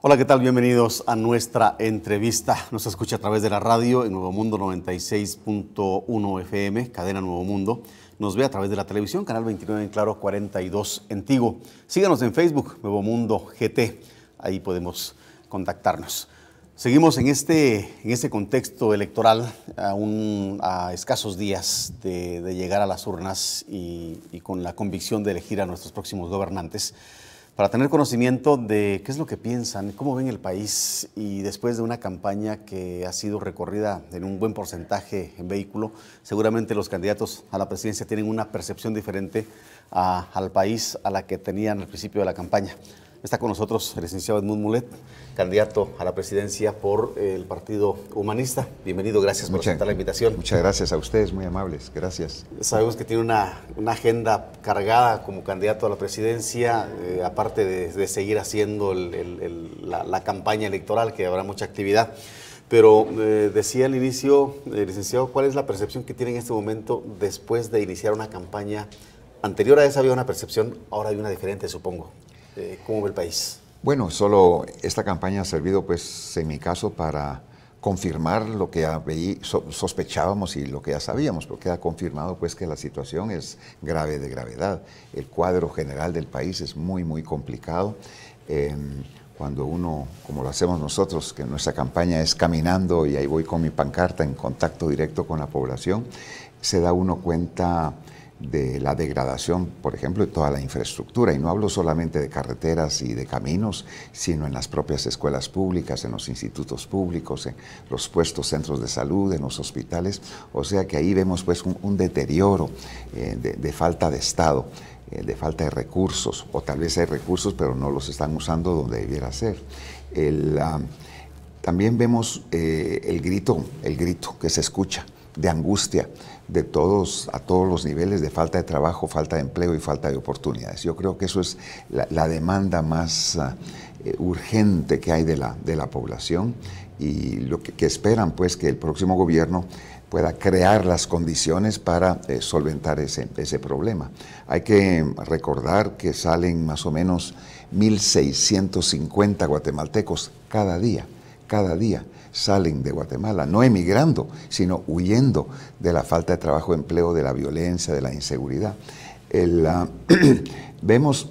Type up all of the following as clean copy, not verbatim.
Hola, ¿qué tal? Bienvenidos a nuestra entrevista. Nos escucha a través de la radio en Nuevo Mundo 96.1 FM, cadena Nuevo Mundo. Nos ve a través de la televisión, canal 29 en Claro 42 en Tigo. Síganos en Facebook, Nuevo Mundo GT. Ahí podemos contactarnos. Seguimos en este contexto electoral, a escasos días de llegar a las urnas y con la convicción de elegir a nuestros próximos gobernantes, para tener conocimiento de qué es lo que piensan, cómo ven el país, y después de una campaña que ha sido recorrida en un buen porcentaje en vehículo, seguramente los candidatos a la presidencia tienen una percepción diferente al país a la que tenían al principio de la campaña. Está con nosotros el licenciado Edmund Mulet, candidato a la presidencia por el Partido Humanista. Bienvenido, gracias por aceptar la invitación. Muchas gracias a ustedes, muy amables, gracias. Sabemos que tiene una agenda cargada como candidato a la presidencia, aparte de seguir haciendo la campaña electoral, que habrá mucha actividad. Pero decía al inicio, licenciado, ¿cuál es la percepción que tiene en este momento después de iniciar una campaña? Anterior a esa había una percepción, ahora hay una diferente, supongo. ¿Cómo ve el país? Bueno, solo esta campaña ha servido, pues, en mi caso, para confirmar lo que sospechábamos y lo que ya sabíamos, porque ha confirmado, pues, que la situación es grave de gravedad. El cuadro general del país es muy, muy complicado. Cuando uno, como lo hacemos nosotros, que nuestra campaña es caminando y ahí voy con mi pancarta en contacto directo con la población, se da uno cuenta de la degradación, por ejemplo, de toda la infraestructura, y no hablo solamente de carreteras y de caminos, sino en las propias escuelas públicas, en los institutos públicos, en los puestos centros de salud, en los hospitales. O sea que ahí vemos, pues, un deterioro de falta de Estado, de falta de recursos, o tal vez hay recursos pero no los están usando donde debiera ser. También vemos el grito que se escucha de angustia de todos, a todos los niveles, de falta de trabajo, falta de empleo y falta de oportunidades. Yo creo que eso es la demanda más urgente que hay de la población, y lo que esperan, pues, que el próximo gobierno pueda crear las condiciones para solventar ese problema. Hay que recordar que salen más o menos 1.650 guatemaltecos cada día salen de Guatemala, no emigrando, sino huyendo de la falta de trabajo, empleo, de la violencia, de la inseguridad. Vemos,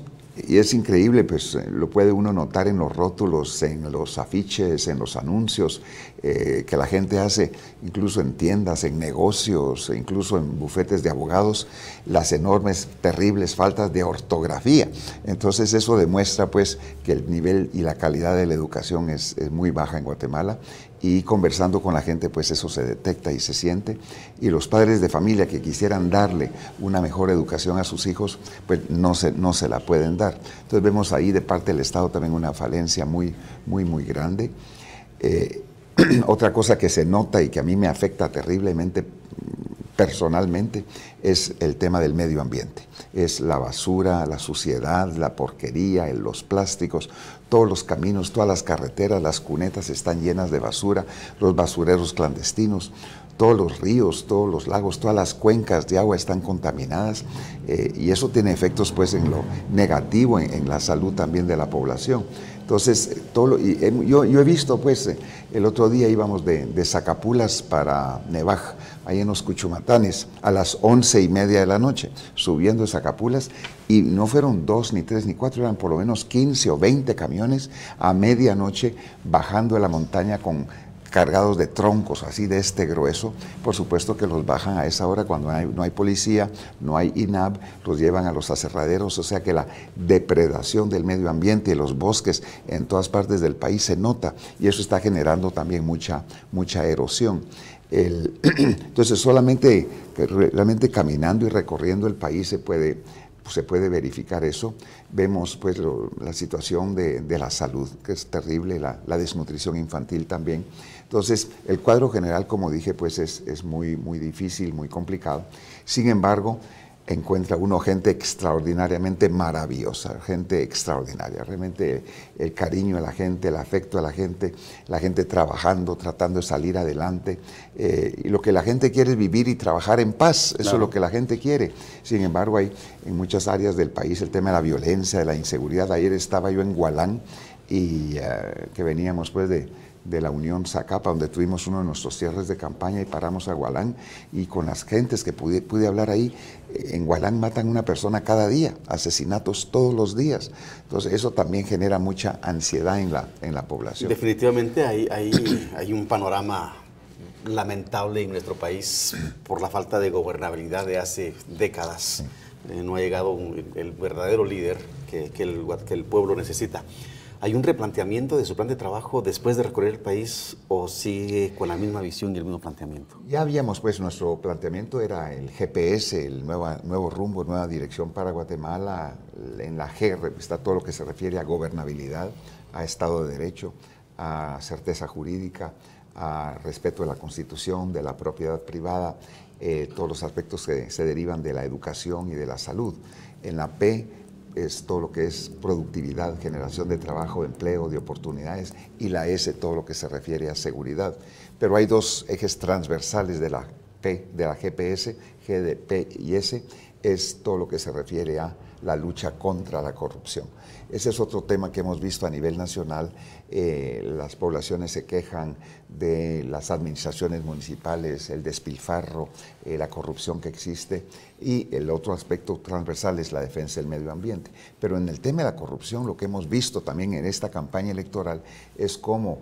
y es increíble, pues lo puede uno notar en los rótulos, en los afiches, en los anuncios que la gente hace, incluso en tiendas, en negocios, incluso en bufetes de abogados, las enormes, terribles faltas de ortografía. Entonces eso demuestra, pues, que el nivel y la calidad de la educación es muy baja en Guatemala, y conversando con la gente, pues eso se detecta y se siente, y los padres de familia que quisieran darle una mejor educación a sus hijos, pues no se la pueden dar. Entonces vemos ahí de parte del Estado también una falencia muy, muy, muy grande. Otra cosa que se nota y que a mí me afecta terriblemente personalmente es el tema del medio ambiente. Es la basura, la suciedad, la porquería, los plásticos, todos los caminos, todas las carreteras, las cunetas están llenas de basura, los basureros clandestinos, todos los ríos, todos los lagos, todas las cuencas de agua están contaminadas, y eso tiene efectos, pues, en lo negativo, en la salud también de la población. Entonces, yo he visto, pues, el otro día íbamos de Zacapulas para Nevaj, ahí en los Cuchumatanes, a las 11:30 de la noche, subiendo de Zacapulas, y no fueron 2, ni 3, ni 4, eran por lo menos 15 o 20 camiones a medianoche bajando de la montaña cargados de troncos así de este grueso. Por supuesto que los bajan a esa hora cuando no hay policía, no hay INAB, los llevan a los aserraderos. O sea que la depredación del medio ambiente y los bosques en todas partes del país se nota, y eso está generando también mucha erosión. Entonces solamente realmente caminando y recorriendo el país se puede verificar eso. Vemos, pues, la situación de la salud, que es terrible, la desnutrición infantil también. Entonces, el cuadro general, como dije, pues es muy, muy difícil, muy complicado. Sin embargo, encuentra uno gente extraordinariamente maravillosa, gente extraordinaria, realmente el cariño de la gente, el afecto de la gente trabajando, tratando de salir adelante, y lo que la gente quiere es vivir y trabajar en paz, eso es lo que la gente quiere. Sin embargo, hay en muchas áreas del país el tema de la violencia, de la inseguridad. Ayer estaba yo en Gualán, y que veníamos pues de la Unión Zacapa, donde tuvimos uno de nuestros cierres de campaña y paramos a Gualán, y con las gentes que pude hablar ahí, en Gualán matan a una persona cada día, asesinatos todos los días. Entonces eso también genera mucha ansiedad en la población. Definitivamente hay un panorama lamentable en nuestro país por la falta de gobernabilidad de hace décadas. Sí. No ha llegado el verdadero líder que el pueblo necesita. ¿Hay un replanteamiento de su plan de trabajo después de recorrer el país o sigue con la misma visión y el mismo planteamiento? Ya habíamos, pues, nuestro planteamiento era el GPS, el nuevo rumbo, nueva dirección para Guatemala. En la G está todo lo que se refiere a gobernabilidad, a Estado de Derecho, a certeza jurídica, a respeto de la Constitución, de la propiedad privada, todos los aspectos que se derivan de la educación y de la salud. En la P es todo lo que es productividad, generación de trabajo, empleo, de oportunidades, y la S, todo lo que se refiere a seguridad. Pero hay dos ejes transversales de la P, de la GPS, G de P y S, es todo lo que se refiere a la lucha contra la corrupción. Ese es otro tema que hemos visto a nivel nacional. Las poblaciones se quejan de las administraciones municipales, el despilfarro, la corrupción que existe, y el otro aspecto transversal es la defensa del medio ambiente. Pero en el tema de la corrupción, lo que hemos visto también en esta campaña electoral es cómo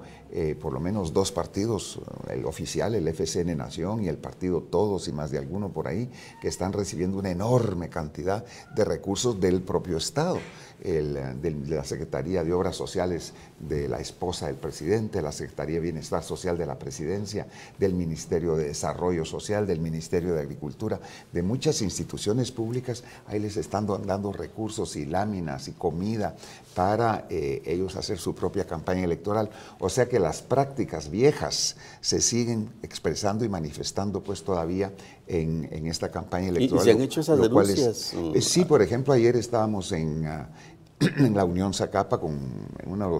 por lo menos dos partidos, el oficial, el FCN Nación, y el partido Todos y más de alguno por ahí, que están recibiendo una enorme cantidad de recursos del propio Estado. De la Secretaría de Obras Sociales de la esposa del presidente, la Secretaría de Bienestar Social de la Presidencia, del Ministerio de Desarrollo Social, del Ministerio de Agricultura, de muchas instituciones públicas. Ahí les están dando recursos y láminas y comida para ellos hacer su propia campaña electoral. O sea que las prácticas viejas se siguen expresando y manifestando pues todavía en esta campaña electoral. ¿Y se han hecho esas denuncias? Sí, por ejemplo, ayer estábamos en la Unión Zacapa con uno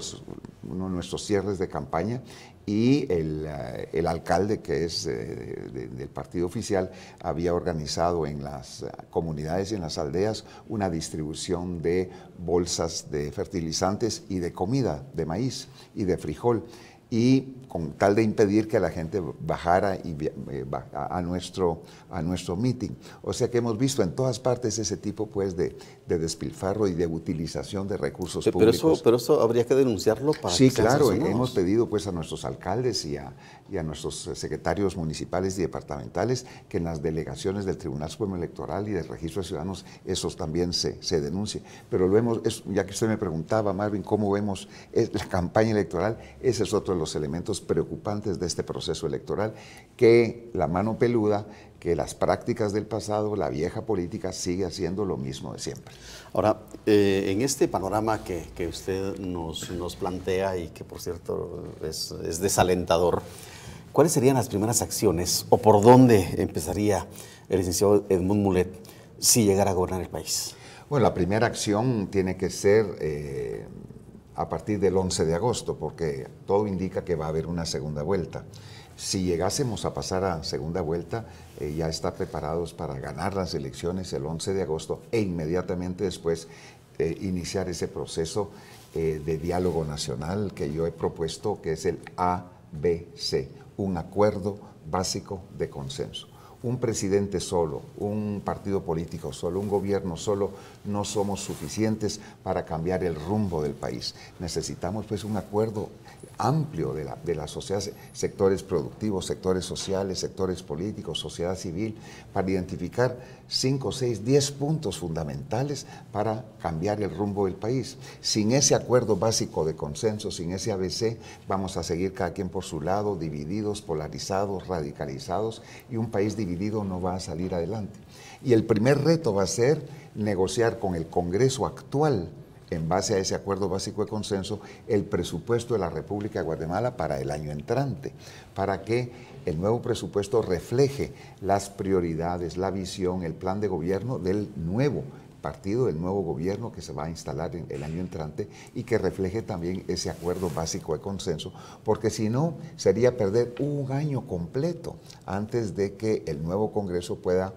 de nuestros cierres de campaña, y el alcalde, que es del partido oficial, había organizado en las comunidades y en las aldeas una distribución de bolsas de fertilizantes y de comida, de maíz y de frijol, y con tal de impedir que la gente bajara a nuestro meeting. O sea que hemos visto en todas partes ese tipo pues de despilfarro y de utilización de recursos públicos. Pero eso habría que denunciarlo para sí, claro, hemos pedido pues a nuestros alcaldes y a nuestros secretarios municipales y departamentales que en las delegaciones del Tribunal Supremo Electoral y del Registro de Ciudadanos esos también se denuncie. Pero lo vemos, ya que usted me preguntaba, Marvin, cómo vemos la campaña electoral, ese es otro de los elementos preocupantes de este proceso electoral, que la mano peluda, que las prácticas del pasado, la vieja política sigue haciendo lo mismo de siempre. Ahora, en este panorama que usted nos plantea y que por cierto es desalentador, ¿cuáles serían las primeras acciones o por dónde empezaría el licenciado Edmund Mulet si llegara a gobernar el país? Bueno, la primera acción tiene que ser a partir del 11 de agosto, porque todo indica que va a haber una segunda vuelta. Si llegásemos a pasar a segunda vuelta, ya está preparados para ganar las elecciones el 11 de agosto e inmediatamente después iniciar ese proceso de diálogo nacional que yo he propuesto, que es el ABC, un acuerdo básico de consenso. Un presidente solo, un partido político solo, un gobierno solo, no somos suficientes para cambiar el rumbo del país. Necesitamos pues un acuerdo amplio de la sociedad, sectores productivos, sectores sociales, sectores políticos, sociedad civil, para identificar 5, 6, 10 puntos fundamentales para cambiar el rumbo del país. Sin ese acuerdo básico de consenso, sin ese ABC, vamos a seguir cada quien por su lado, divididos, polarizados, radicalizados, y un país dividido no va a salir adelante. Y el primer reto va a ser negociar con el Congreso actual, en base a ese acuerdo básico de consenso, el presupuesto de la República de Guatemala para el año entrante, para que el nuevo presupuesto refleje las prioridades, la visión, el plan de gobierno del nuevo partido, del nuevo gobierno que se va a instalar en el año entrante, y que refleje también ese acuerdo básico de consenso, porque si no, sería perder un año completo antes de que el nuevo Congreso pueda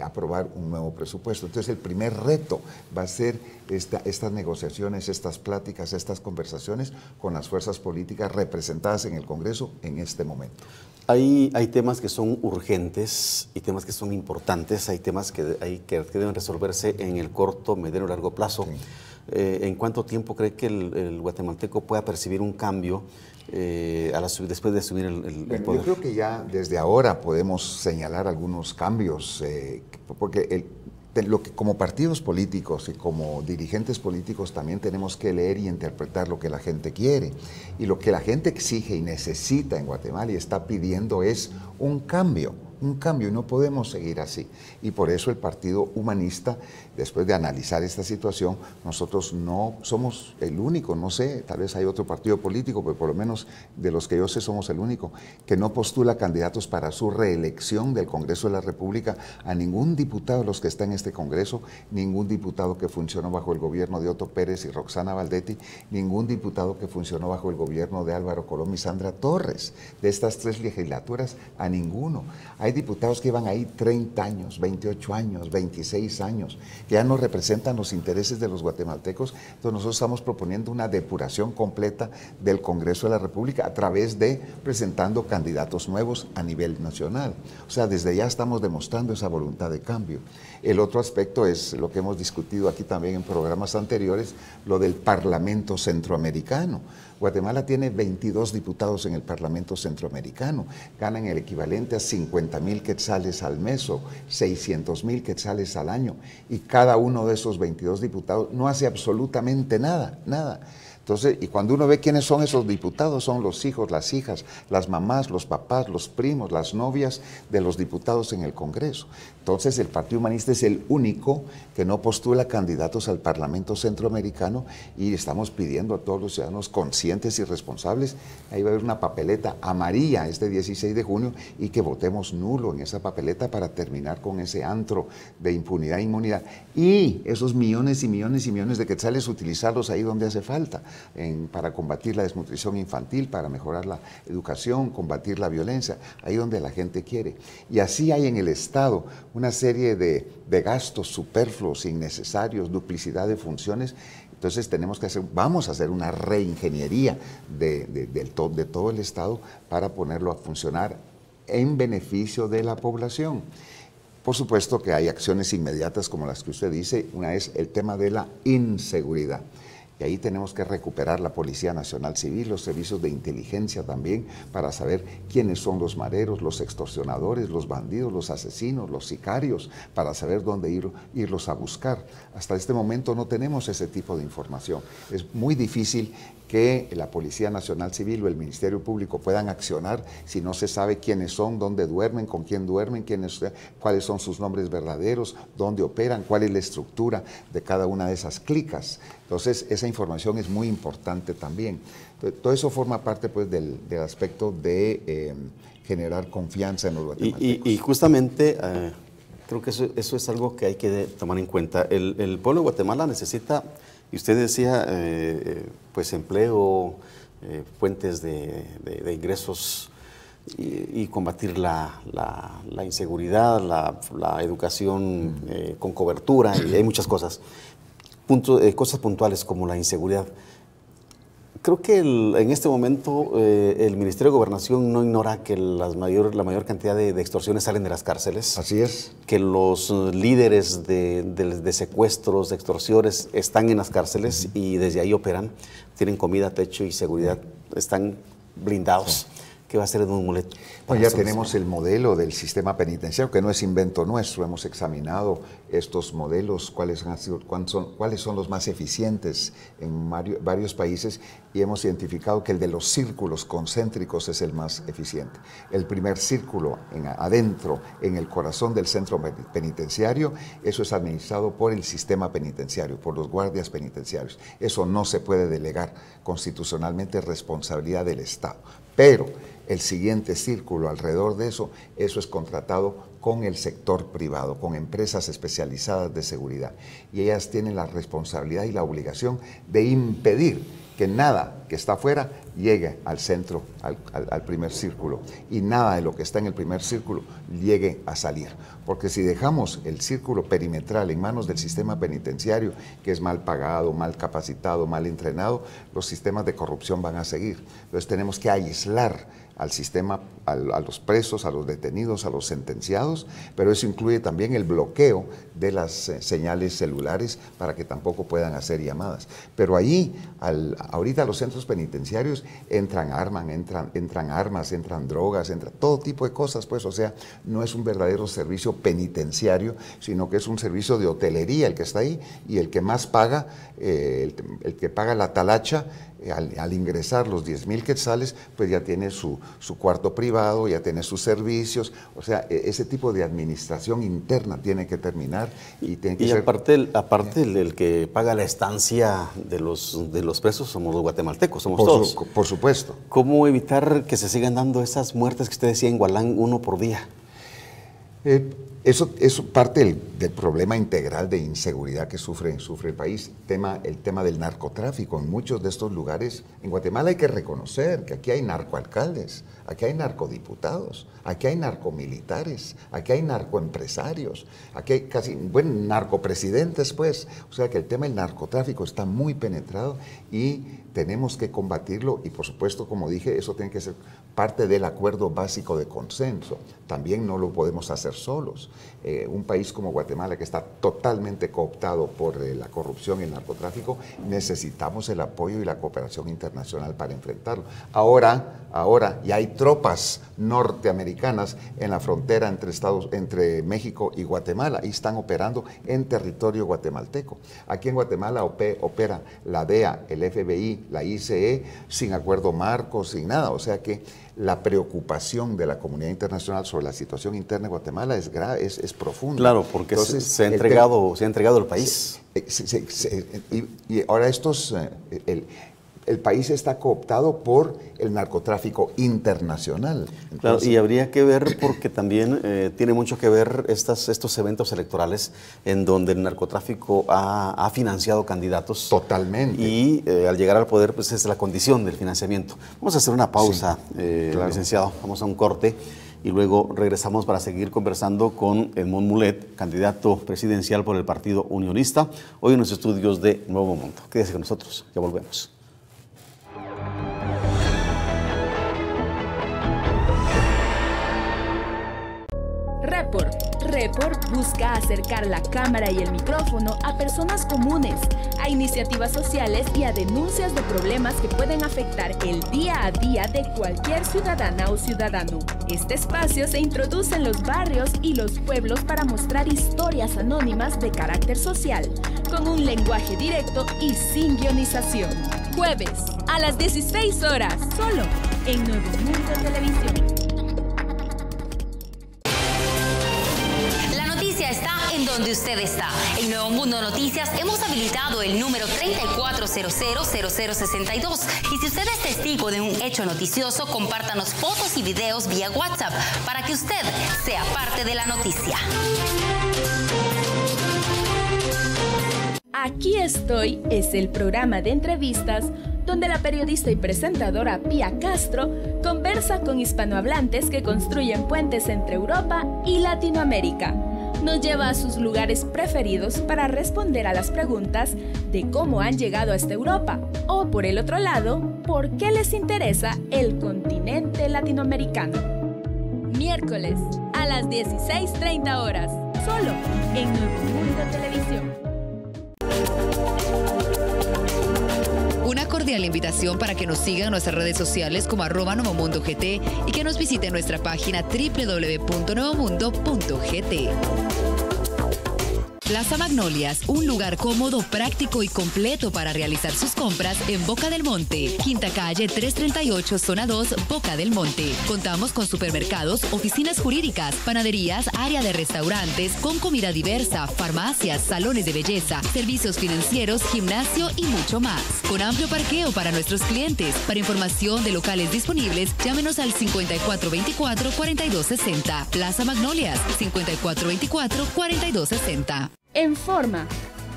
aprobar un nuevo presupuesto. Entonces el primer reto va a ser estas negociaciones, estas pláticas, estas conversaciones con las fuerzas políticas representadas en el Congreso en este momento. Hay temas que son urgentes y temas que son importantes, hay temas que deben resolverse en el corto, mediano y largo plazo. Sí. ¿En cuánto tiempo cree que el guatemalteco pueda percibir un cambio después de asumir el poder? Yo creo que ya desde ahora podemos señalar algunos cambios, porque lo que como partidos políticos y como dirigentes políticos también tenemos que leer y interpretar lo que la gente quiere. Y lo que la gente exige y necesita en Guatemala y está pidiendo es un cambio, y no podemos seguir así. Y por eso el Partido Humanista, después de analizar esta situación, nosotros no somos el único, no sé, tal vez hay otro partido político, pero por lo menos de los que yo sé somos el único, que no postula candidatos para su reelección del Congreso de la República a ningún diputado de los que está en este Congreso, ningún diputado que funcionó bajo el gobierno de Otto Pérez y Roxana Valdetti, ningún diputado que funcionó bajo el gobierno de Álvaro Colom y Sandra Torres. De estas 3 legislaturas, a ninguno. Hay diputados que llevan ahí 30 años, 28 años, 26 años, que ya no representan los intereses de los guatemaltecos. Entonces nosotros estamos proponiendo una depuración completa del Congreso de la República a través de presentando candidatos nuevos a nivel nacional. O sea, desde ya estamos demostrando esa voluntad de cambio. El otro aspecto es lo que hemos discutido aquí también en programas anteriores, lo del Parlamento Centroamericano. Guatemala tiene 22 diputados en el Parlamento Centroamericano, ganan el equivalente a 50,000 quetzales al mes o 600,000 quetzales al año, y cada uno de esos 22 diputados no hace absolutamente nada, nada. Entonces, y cuando uno ve quiénes son esos diputados, son los hijos, las hijas, las mamás, los papás, los primos, las novias de los diputados en el Congreso. Entonces, el Partido Humanista es el único que no postula candidatos al Parlamento Centroamericano, y estamos pidiendo a todos los ciudadanos conscientes y responsables, ahí va a haber una papeleta amarilla este 16 de junio, y que votemos nulo en esa papeleta para terminar con ese antro de impunidad e inmunidad. Y esos millones y millones y millones de quetzales, utilizarlos ahí donde hace falta. Para combatir la desnutrición infantil, para mejorar la educación, combatir la violencia, ahí donde la gente quiere. Y así hay en el Estado una serie de gastos superfluos, innecesarios, duplicidad de funciones. Entonces vamos a hacer una reingeniería de todo el Estado para ponerlo a funcionar en beneficio de la población. Por supuesto que hay acciones inmediatas como las que usted dice. Una es el tema de la inseguridad. Y ahí tenemos que recuperar la Policía Nacional Civil, los servicios de inteligencia también, para saber quiénes son los mareros, los extorsionadores, los bandidos, los asesinos, los sicarios, para saber dónde irlos a buscar. Hasta este momento no tenemos ese tipo de información. Es muy difícil que la Policía Nacional Civil o el Ministerio Público puedan accionar si no se sabe quiénes son, dónde duermen, con quién duermen, cuáles son sus nombres verdaderos, dónde operan, cuál es la estructura de cada una de esas clicas. Entonces, esa información es muy importante también. Entonces, todo eso forma parte pues, del aspecto de generar confianza en los guatemaltecos. Y justamente creo que eso es algo que hay que tomar en cuenta. El pueblo de Guatemala necesita, y usted decía, pues empleo, fuentes de ingresos y combatir la inseguridad, la educación con cobertura, y hay muchas cosas. Cosas puntuales como la inseguridad. Creo que en este momento el Ministerio de Gobernación no ignora que la mayor cantidad de extorsiones salen de las cárceles. Así es. Que los líderes de secuestros, de extorsiones, están en las cárceles y desde ahí operan. Tienen comida, techo y seguridad. Están blindados. Sí. Que va a ser un muleto. Pues ya tenemos el modelo del sistema penitenciario, que no es invento nuestro. Hemos examinado estos modelos, cuáles son los más eficientes en varios países, y hemos identificado que el de los círculos concéntricos es el más eficiente. El primer círculo adentro, en el corazón del centro penitenciario, eso es administrado por el sistema penitenciario, por los guardias penitenciarios. Eso no se puede delegar constitucionalmente, es responsabilidad del Estado. Pero el siguiente círculo alrededor de eso es contratado con el sector privado, con empresas especializadas de seguridad. Y ellas tienen la responsabilidad y la obligación de impedir que nada que está afuera llegue al centro, al primer círculo, y nada de lo que está en el primer círculo llegue a salir. Porque si dejamos el círculo perimetral en manos del sistema penitenciario, que es mal pagado, mal capacitado, mal entrenado, los sistemas de corrupción van a seguir. Entonces tenemos que aislar al sistema, a los presos, a los detenidos, a los sentenciados, pero eso incluye también el bloqueo de las señales celulares para que tampoco puedan hacer llamadas. Pero ahí, ahorita los centros penitenciarios entran armas, entran drogas, entra todo tipo de cosas, pues, o sea, no es un verdadero servicio penitenciario, sino que es un servicio de hotelería el que está ahí, y el que más paga, el que paga la talacha, al ingresar los 10,000 quetzales, pues ya tiene su cuarto privado, ya tiene sus servicios, o sea, ese tipo de administración interna tiene que terminar y tiene que ser... aparte el que paga la estancia de los presos somos los guatemaltecos, somos todos. Por supuesto. ¿Cómo evitar que se sigan dando esas muertes que usted decía en Gualán, 1 por día? Eso parte del problema integral de inseguridad que sufre el país. El tema del narcotráfico. En muchos de estos lugares, en Guatemala hay que reconocer que aquí hay narcoalcaldes, aquí hay narcodiputados, aquí hay narcomilitares, aquí hay narcoempresarios, aquí hay narcopresidentes, pues. O sea que el tema del narcotráfico está muy penetrado y tenemos que combatirlo, y por supuesto, como dije, eso tiene que ser parte del acuerdo básico de consenso. También no lo podemos hacer solos. Un país como Guatemala, que está totalmente cooptado por la corrupción y el narcotráfico, necesitamos el apoyo y la cooperación internacional para enfrentarlo. Ahora ya hay tropas norteamericanas en la frontera entre México y Guatemala, y están operando en territorio guatemalteco. Aquí en Guatemala opera la DEA, el FBI, la ICE, sin acuerdo marco, sin nada. O sea que la preocupación de la comunidad internacional sobre la situación interna de Guatemala es grave, es profunda. Claro, porque entonces, se ha entregado el país. Y ahora el país está cooptado por el narcotráfico internacional. Entonces, claro, y habría que ver, porque también tiene mucho que ver estos eventos electorales en donde el narcotráfico ha financiado candidatos. Totalmente. Y al llegar al poder, pues es la condición del financiamiento. Vamos a hacer una pausa, sí, claro, licenciado. Vamos a un corte y luego regresamos para seguir conversando con Edmond Mulet, candidato presidencial por el Partido Unionista, hoy en los estudios de Nuevo Mundo. Quédese con nosotros, ya volvemos. Report busca acercar la cámara y el micrófono a personas comunes, a iniciativas sociales y a denuncias de problemas que pueden afectar el día a día de cualquier ciudadana o ciudadano. Este espacio se introduce en los barrios y los pueblos para mostrar historias anónimas de carácter social, con un lenguaje directo y sin guionización. Jueves, a las 16 horas, solo en Nuevo Mundo Televisión. Está en donde usted está. En Nuevo Mundo Noticias hemos habilitado el número 34000062. Y si usted es testigo de un hecho noticioso, compártanos fotos y videos vía WhatsApp para que usted sea parte de la noticia. Aquí estoy es el programa de entrevistas donde la periodista y presentadora Pía Castro conversa con hispanohablantes que construyen puentes entre Europa y Latinoamérica. Nos lleva a sus lugares preferidos para responder a las preguntas de cómo han llegado hasta Europa, o por el otro lado, por qué les interesa el continente latinoamericano. Miércoles, a las 16:30 horas, solo en Nuevo Mundo Televisión. Una cordial invitación para que nos sigan en nuestras redes sociales como @NovoMundoGT y que nos visiten nuestra página www.novomundo.gt. Plaza Magnolias, un lugar cómodo, práctico y completo para realizar sus compras en Boca del Monte, Quinta Calle 338, Zona 2, Boca del Monte. Contamos con supermercados, oficinas jurídicas, panaderías, área de restaurantes, con comida diversa, farmacias, salones de belleza, servicios financieros, gimnasio y mucho más. Con amplio parqueo para nuestros clientes. Para información de locales disponibles, llámenos al 5424-4260. Plaza Magnolias, 5424-4260. En Forma,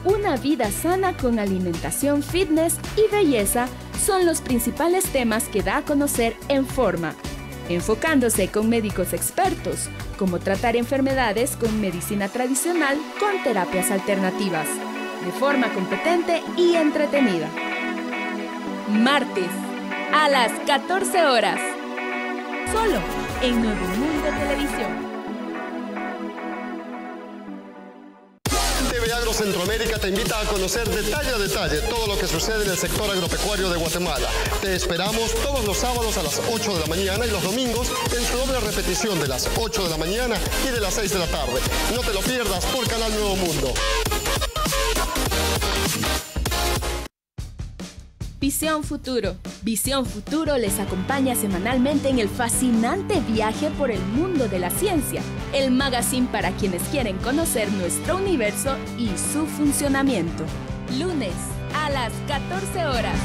una vida sana con alimentación fitness y belleza son los principales temas que da a conocer en Forma, enfocándose con médicos expertos, cómo tratar enfermedades con medicina tradicional con terapias alternativas, de forma competente y entretenida. Martes, a las 14 horas, solo en Nuevo Mundo Televisión. TV Centroamérica te invita a conocer detalle a detalle todo lo que sucede en el sector agropecuario de Guatemala. Te esperamos todos los sábados a las 8 de la mañana y los domingos en su doble repetición de las 8 de la mañana y de las 6 de la tarde. No te lo pierdas por Canal Nuevo Mundo. Visión Futuro. Visión Futuro les acompaña semanalmente en el fascinante viaje por el mundo de la ciencia, el magazine para quienes quieren conocer nuestro universo y su funcionamiento. Lunes a las 14 horas.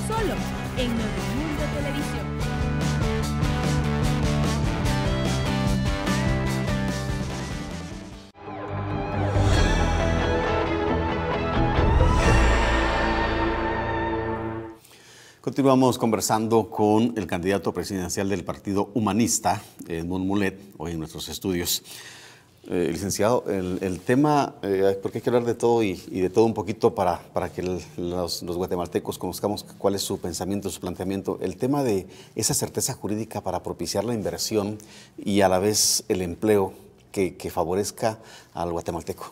Solo en Nuevo Mundo Televisión. Continuamos conversando con el candidato presidencial del Partido Humanista, Edmund Mulet, hoy en nuestros estudios. Licenciado, el tema, porque hay que hablar de todo y de todo un poquito para que los guatemaltecos conozcamos cuál es su pensamiento, su planteamiento. El tema de esa certeza jurídica para propiciar la inversión y a la vez el empleo que favorezca al guatemalteco.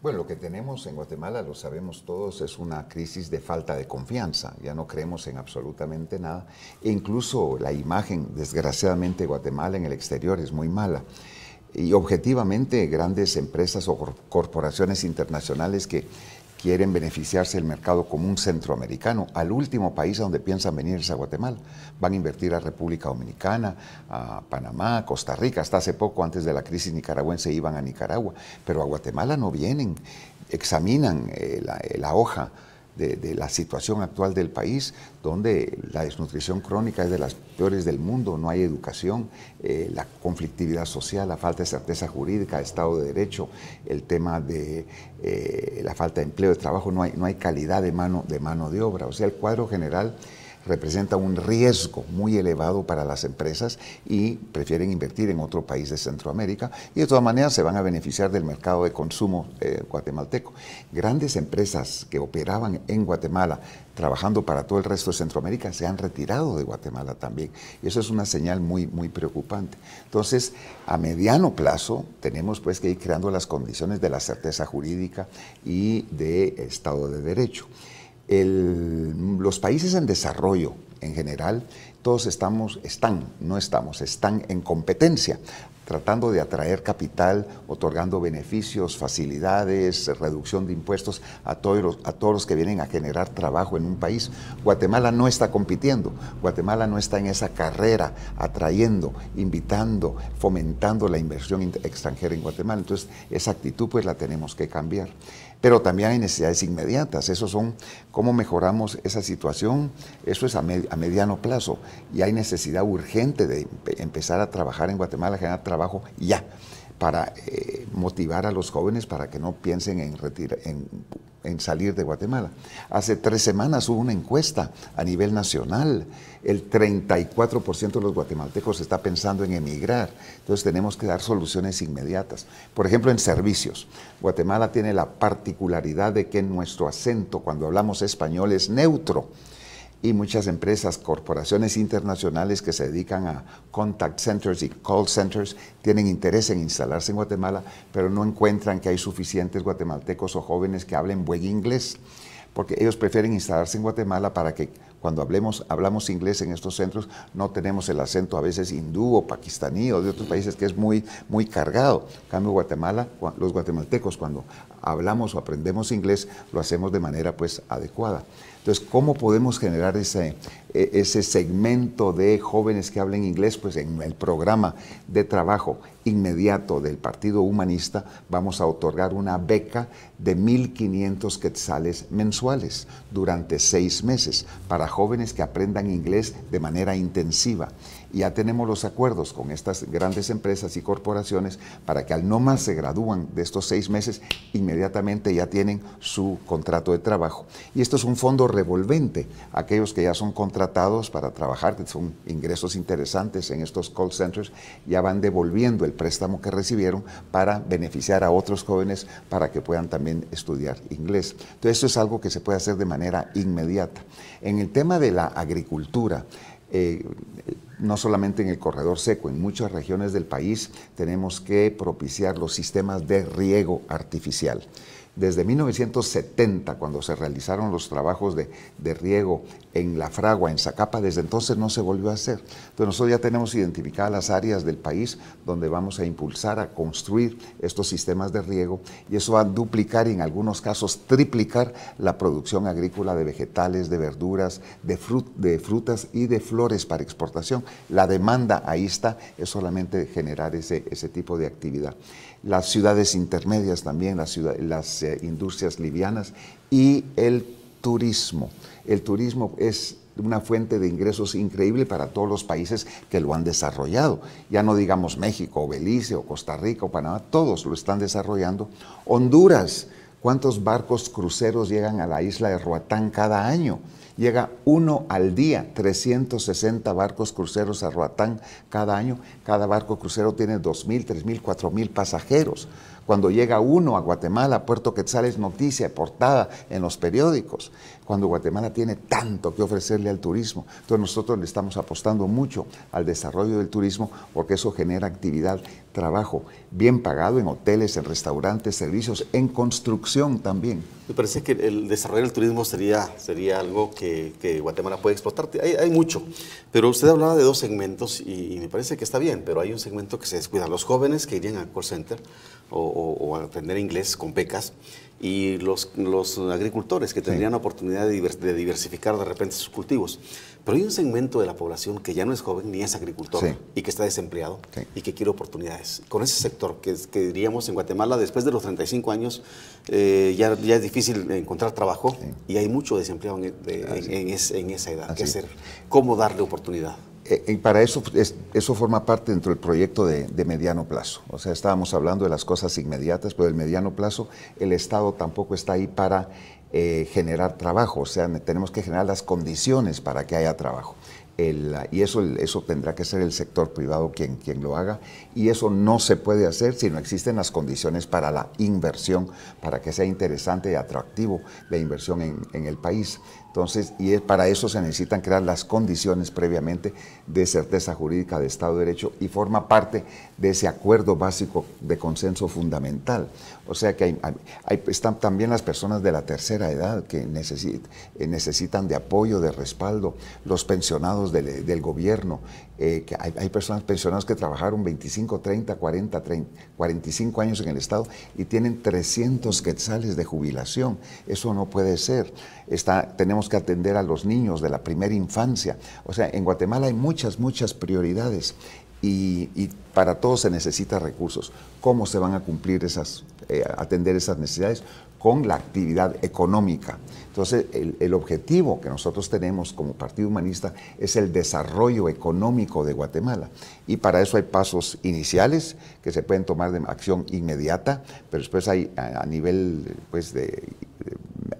Bueno, lo que tenemos en Guatemala, lo sabemos todos, es una crisis de falta de confianza. Ya no creemos en absolutamente nada. E incluso la imagen, desgraciadamente, de Guatemala en el exterior es muy mala. Y objetivamente, grandes empresas o corporaciones internacionales que quieren beneficiarse del mercado común centroamericano, al último país a donde piensan venir es a Guatemala. Van a invertir a República Dominicana, a Panamá, a Costa Rica. Hasta hace poco, antes de la crisis nicaragüense, iban a Nicaragua. Pero a Guatemala no vienen, examinan la hoja de la situación actual del país, donde la desnutrición crónica es de las peores del mundo, no hay educación, la conflictividad social, la falta de certeza jurídica, Estado de Derecho, el tema de la falta de empleo, de trabajo, no hay calidad de mano de obra. O sea, el cuadro general representa un riesgo muy elevado para las empresas y prefieren invertir en otro país de Centroamérica y de todas maneras se van a beneficiar del mercado de consumo guatemalteco. Grandes empresas que operaban en Guatemala trabajando para todo el resto de Centroamérica se han retirado de Guatemala también y eso es una señal muy preocupante. Entonces, a mediano plazo tenemos pues que ir creando las condiciones de la certeza jurídica y de Estado de Derecho. Los países en desarrollo en general, todos están en competencia, tratando de atraer capital, otorgando beneficios, facilidades, reducción de impuestos a todos los que vienen a generar trabajo en un país. Guatemala no está compitiendo, Guatemala no está en esa carrera, atrayendo, invitando, fomentando la inversión extranjera en Guatemala. Entonces, esa actitud pues la tenemos que cambiar. Pero también hay necesidades inmediatas, esos son cómo mejoramos esa situación, eso es a mediano plazo y hay necesidad urgente de empezar a trabajar en Guatemala, generar trabajo ya, para motivar a los jóvenes para que no piensen en salir de Guatemala. Hace 3 semanas hubo una encuesta a nivel nacional, el 34% de los guatemaltecos está pensando en emigrar, entonces tenemos que dar soluciones inmediatas. Por ejemplo, en servicios, Guatemala tiene la particularidad de que nuestro acento cuando hablamos español es neutro. Y muchas empresas, corporaciones internacionales que se dedican a contact centers y call centers tienen interés en instalarse en Guatemala, pero no encuentran que hay suficientes guatemaltecos o jóvenes que hablen buen inglés, porque ellos prefieren instalarse en Guatemala para que cuando hablamos inglés en estos centros no tenemos el acento a veces hindú o pakistaní o de otros países que es muy cargado. En cambio, Guatemala, los guatemaltecos cuando hablamos o aprendemos inglés lo hacemos de manera pues adecuada. Entonces, ¿cómo podemos generar ese segmento de jóvenes que hablen inglés? Pues en el programa de trabajo inmediato del Partido Humanista vamos a otorgar una beca de 1,500 quetzales mensuales durante 6 meses para jóvenes que aprendan inglés de manera intensiva. Y ya tenemos los acuerdos con estas grandes empresas y corporaciones para que al no más se gradúan de estos 6 meses, inmediatamente ya tienen su contrato de trabajo. Y esto es un fondo revolvente. Aquellos que ya son contratados para trabajar, que son ingresos interesantes en estos call centers, ya van devolviendo el préstamo que recibieron para beneficiar a otros jóvenes para que puedan también estudiar inglés. Entonces, esto es algo que se puede hacer de manera inmediata. En el tema de la agricultura, no solamente en el corredor seco, en muchas regiones del país tenemos que propiciar los sistemas de riego artificial. Desde 1970, cuando se realizaron los trabajos de riego en La Fragua, en Zacapa, desde entonces no se volvió a hacer. Entonces nosotros ya tenemos identificadas las áreas del país donde vamos a impulsar, a construir estos sistemas de riego, y eso va a duplicar y en algunos casos triplicar la producción agrícola de vegetales, de verduras, de frutas y de flores para exportación. La demanda ahí está, es solamente generar ese tipo de actividad. Las ciudades intermedias también, las industrias livianas y el turismo. El turismo es una fuente de ingresos increíble para todos los países que lo han desarrollado. Ya no digamos México, o Belice, o Costa Rica, o Panamá, todos lo están desarrollando. Honduras, ¿cuántos barcos cruceros llegan a la isla de Roatán cada año? Llega uno al día, 360 barcos cruceros a Roatán cada año. Cada barco crucero tiene 2,000, 3,000, 4,000 pasajeros. Cuando llega uno a Guatemala, Puerto Quetzal es noticia, portada en los periódicos. Cuando Guatemala tiene tanto que ofrecerle al turismo. Entonces nosotros le estamos apostando mucho al desarrollo del turismo porque eso genera actividad, trabajo bien pagado en hoteles, en restaurantes, servicios, en construcción también. Me parece que el desarrollo del turismo sería algo que Guatemala puede explotar. Hay mucho, pero usted hablaba de 2 segmentos y me parece que está bien, pero hay un segmento que se descuida. Los jóvenes que irían al call center o a aprender inglés con becas, y los agricultores que tendrían la oportunidad de diversificar de repente sus cultivos. Pero hay un segmento de la población que ya no es joven ni es agricultor y que está desempleado y que quiere oportunidades. Con ese sector que diríamos en Guatemala, después de los 35 años, ya es difícil encontrar trabajo y hay mucho desempleado en esa edad. ¿Qué hacer? ¿Cómo darle oportunidad? Para eso, eso forma parte dentro del proyecto de mediano plazo. O sea, estábamos hablando de las cosas inmediatas, pero del mediano plazo el Estado tampoco está ahí para generar trabajo. O sea, tenemos que generar las condiciones para que haya trabajo. Y eso tendrá que ser el sector privado quien lo haga, y eso no se puede hacer si no existen las condiciones para la inversión, para que sea interesante y atractivo la inversión en el país. Entonces, para eso se necesitan crear las condiciones previamente de certeza jurídica, de Estado de Derecho, y forma parte de ese acuerdo básico de consenso fundamental. O sea que están también las personas de la tercera edad que necesitan de apoyo, de respaldo, los pensionados del gobierno. Que hay personas pensionadas que trabajaron 25, 30, 40, 45 años en el Estado y tienen 300 quetzales de jubilación. Eso no puede ser. Tenemos que atender a los niños de la primera infancia. O sea, en Guatemala hay muchas prioridades y para todo se necesita recursos. ¿Cómo se van a cumplir atender esas necesidades? Con la actividad económica. Entonces, el objetivo que nosotros tenemos como Partido Humanista es el desarrollo económico de Guatemala. Y para eso hay pasos iniciales que se pueden tomar de acción inmediata, pero después hay a nivel de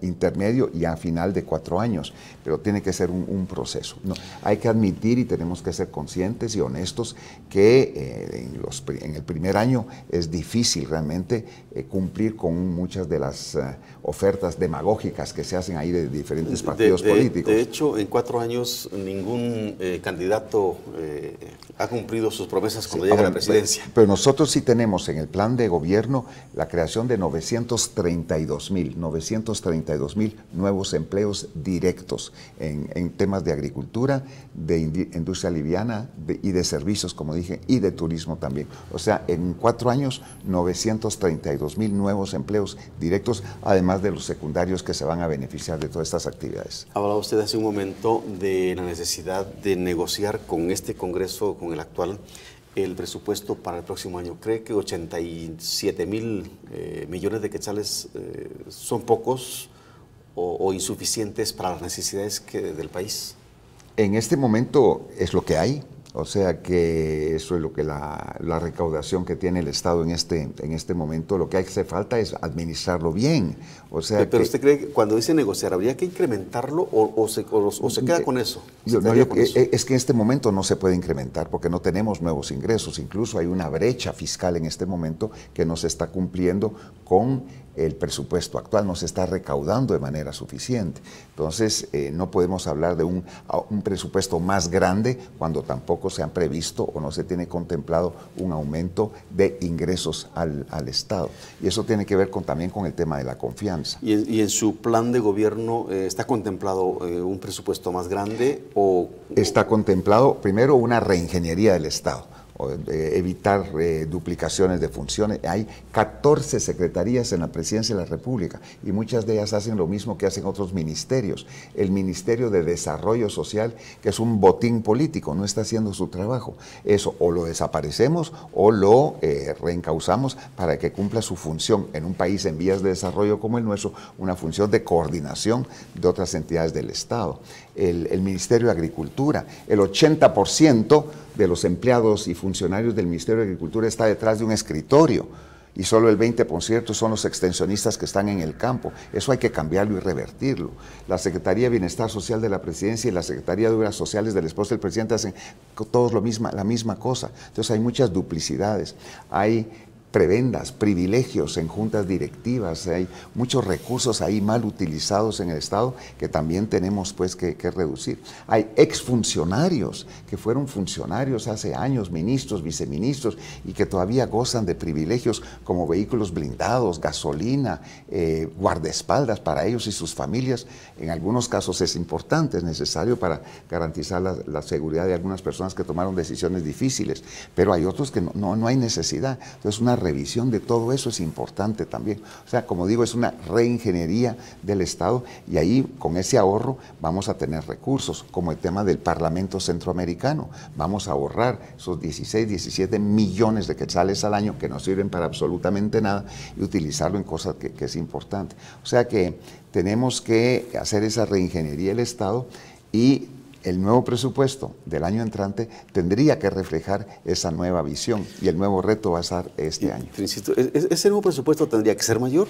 intermedio y a final de 4 años, pero tiene que ser un proceso. No, hay que admitir y tenemos que ser conscientes y honestos que en el primer año es difícil realmente cumplir con muchas de las ofertas demagógicas que se hacen ahí de diferentes partidos políticos. De hecho, en 4 años ningún candidato ha cumplido sus promesas cuando llega a la presidencia. Pero nosotros sí tenemos en el plan de gobierno la creación de 932,000 nuevos empleos directos en temas de agricultura, de industria liviana y de servicios, como dije, y de turismo también. O sea, en 4 años, 932,000 nuevos empleos directos, además de los secundarios que se van a beneficiar de todas estas actividades. Hablaba usted hace un momento de la necesidad de negociar con este Congreso, con el actual, el presupuesto para el próximo año. ¿Cree que 87,000 millones de quetzales son pocos o insuficientes para las necesidades del país? En este momento es lo que hay. O sea que eso es lo que la recaudación que tiene el Estado en este momento. Lo que hace falta es administrarlo bien. O sea, pero ¿usted cree que cuando dice negociar habría que incrementarlo o se queda con eso? Es que en este momento no se puede incrementar porque no tenemos nuevos ingresos. Incluso hay una brecha fiscal en este momento que no se está cumpliendo con el presupuesto actual, no se está recaudando de manera suficiente. Entonces, no podemos hablar de un presupuesto más grande cuando tampoco se han previsto o no se tiene contemplado un aumento de ingresos al Estado. Y eso tiene que ver también con el tema de la confianza. ¿Y en su plan de gobierno está contemplado un presupuesto más grande? Está contemplado, primero, una reingeniería del Estado. Evitar duplicaciones de funciones. Hay 14 secretarías en la Presidencia de la República y muchas de ellas hacen lo mismo que hacen otros ministerios. El Ministerio de Desarrollo Social, que es un botín político, no está haciendo su trabajo. Eso o lo desaparecemos o lo reencauzamos para que cumpla su función en un país en vías de desarrollo como el nuestro, una función de coordinación de otras entidades del Estado. El Ministerio de Agricultura, el 80% de los empleados y funcionarios del Ministerio de Agricultura está detrás de un escritorio y solo el 20% son los extensionistas que están en el campo. Eso hay que cambiarlo y revertirlo. La Secretaría de Bienestar Social de la Presidencia y la Secretaría de Obras Sociales del esposo del presidente hacen todos la misma cosa. Entonces hay muchas duplicidades. Hay prebendas, privilegios en juntas directivas, hay muchos recursos ahí mal utilizados en el Estado que también tenemos pues que reducir. Hay exfuncionarios que fueron funcionarios hace años, ministros, viceministros, y que todavía gozan de privilegios como vehículos blindados, gasolina, guardaespaldas para ellos y sus familias. En algunos casos es importante, es necesario para garantizar la seguridad de algunas personas que tomaron decisiones difíciles, pero hay otros que no hay necesidad. Entonces, una revisión de todo eso es importante también. O sea, como digo, es una reingeniería del Estado y ahí con ese ahorro vamos a tener recursos, como el tema del Parlamento Centroamericano. Vamos a ahorrar esos 16, 17 millones de quetzales al año que no sirven para absolutamente nada y utilizarlo en cosas que es importante. O sea que tenemos que hacer esa reingeniería del Estado y el nuevo presupuesto del año entrante tendría que reflejar esa nueva visión y el nuevo reto va a ser este año. Insisto, ¿ese nuevo presupuesto tendría que ser mayor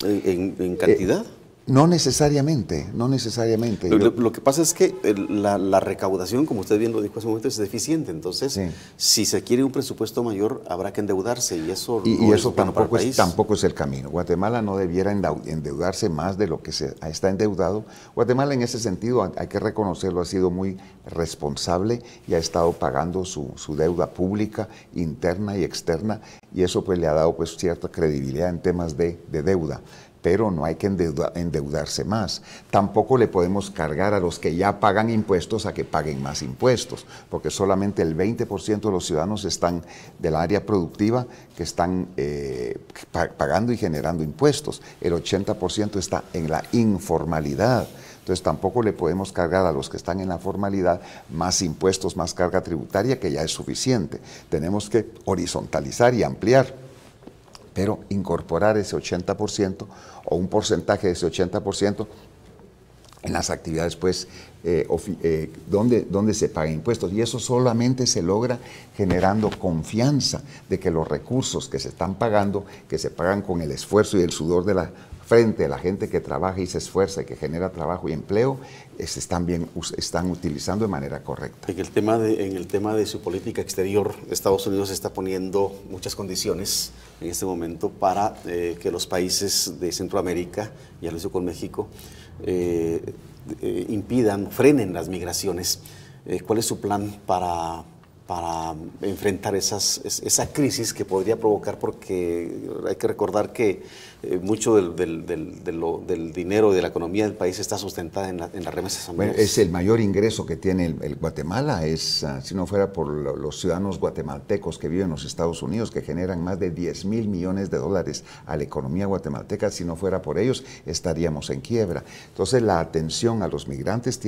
en cantidad? No necesariamente, no necesariamente. Lo que pasa es que la recaudación, como usted bien lo dijo hace un momento, es deficiente. Entonces, sí, si se quiere un presupuesto mayor, habrá que endeudarse y eso no es bueno para el país. Tampoco es el camino. Guatemala no debiera endeudarse más de lo que está endeudado. Guatemala en ese sentido, hay que reconocerlo, ha sido muy responsable y ha estado pagando su deuda pública, interna y externa, y eso pues le ha dado pues cierta credibilidad en temas de deuda. Pero no hay que endeudarse más. Tampoco le podemos cargar a los que ya pagan impuestos a que paguen más impuestos, porque solamente el 20% de los ciudadanos están del área productiva que están pagando y generando impuestos. El 80% está en la informalidad. Entonces tampoco le podemos cargar a los que están en la formalidad más impuestos, más carga tributaria, que ya es suficiente. Tenemos que horizontalizar y ampliar, pero incorporar ese 80% o un porcentaje de ese 80% en las actividades pues, donde se pagan impuestos. Y eso solamente se logra generando confianza de que los recursos que se están pagando, que se pagan con el esfuerzo y el sudor de la frente a la gente que trabaja y se esfuerza y que genera trabajo y empleo, están utilizando de manera correcta. En el tema de su política exterior, Estados Unidos está poniendo muchas condiciones en este momento para que los países de Centroamérica, ya lo hizo con México, frenen las migraciones. ¿Cuál es su plan para enfrentar esa crisis que podría provocar? Porque hay que recordar que mucho del dinero de la economía del país está sustentada en las remesas. Bueno, es el mayor ingreso que tiene el Guatemala, si no fuera por los ciudadanos guatemaltecos que viven en los Estados Unidos, que generan más de 10,000 millones de dólares a la economía guatemalteca, si no fuera por ellos estaríamos en quiebra. Entonces la atención a los migrantes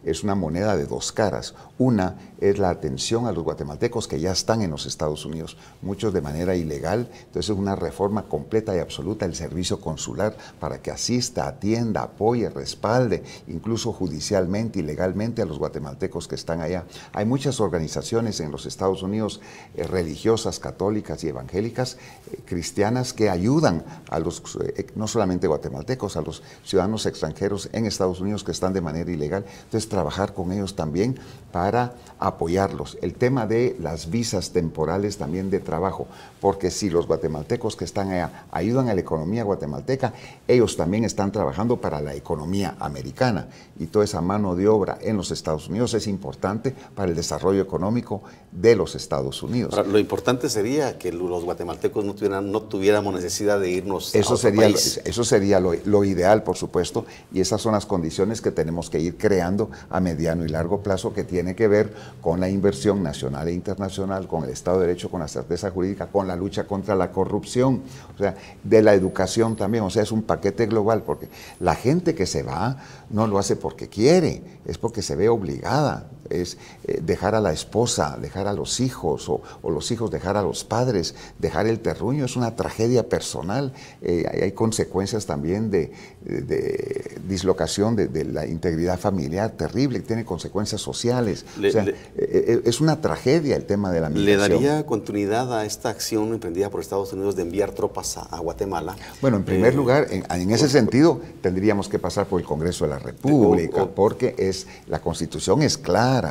es una moneda de dos caras. Una es la atención a los guatemaltecos que ya están en los Estados Unidos, muchos de manera ilegal. Entonces es una reforma completa y absoluta absoluta el servicio consular para que asista, atienda, apoye, respalde, incluso judicialmente y legalmente a los guatemaltecos que están allá. Hay muchas organizaciones en los Estados Unidos religiosas, católicas y evangélicas, cristianas, que ayudan a los, no solamente guatemaltecos, a los ciudadanos extranjeros en Estados Unidos que están de manera ilegal. Entonces, trabajar con ellos también para apoyarlos. El tema de las visas temporales también de trabajo, porque si los guatemaltecos que están allá ayudan a la economía guatemalteca, ellos también están trabajando para la economía americana, y toda esa mano de obra en los Estados Unidos es importante para el desarrollo económico de los Estados Unidos. Ahora, lo importante sería que los guatemaltecos no tuviéramos necesidad de irnos a otro país. Eso sería lo ideal, por supuesto, y esas son las condiciones que tenemos que ir creando a mediano y largo plazo, que tiene que ver con la inversión nacional e internacional, con el Estado de Derecho, con la certeza jurídica, con la lucha contra la corrupción, o sea, de la educación también. O sea, es un paquete global, porque la gente que se va no lo hace porque quiere, es porque se ve obligada. Es dejar a la esposa, dejar a los hijos, o los hijos dejar a los padres, dejar el terruño, es una tragedia personal. Hay consecuencias también de dislocación de la integridad familiar terrible, tiene consecuencias sociales. Es una tragedia el tema de la migración. ¿Le daría continuidad a esta acción emprendida por Estados Unidos de enviar tropas a Guatemala? Bueno, en primer lugar, en ese sentido, tendríamos que pasar por el Congreso de la República, porque la Constitución es clara.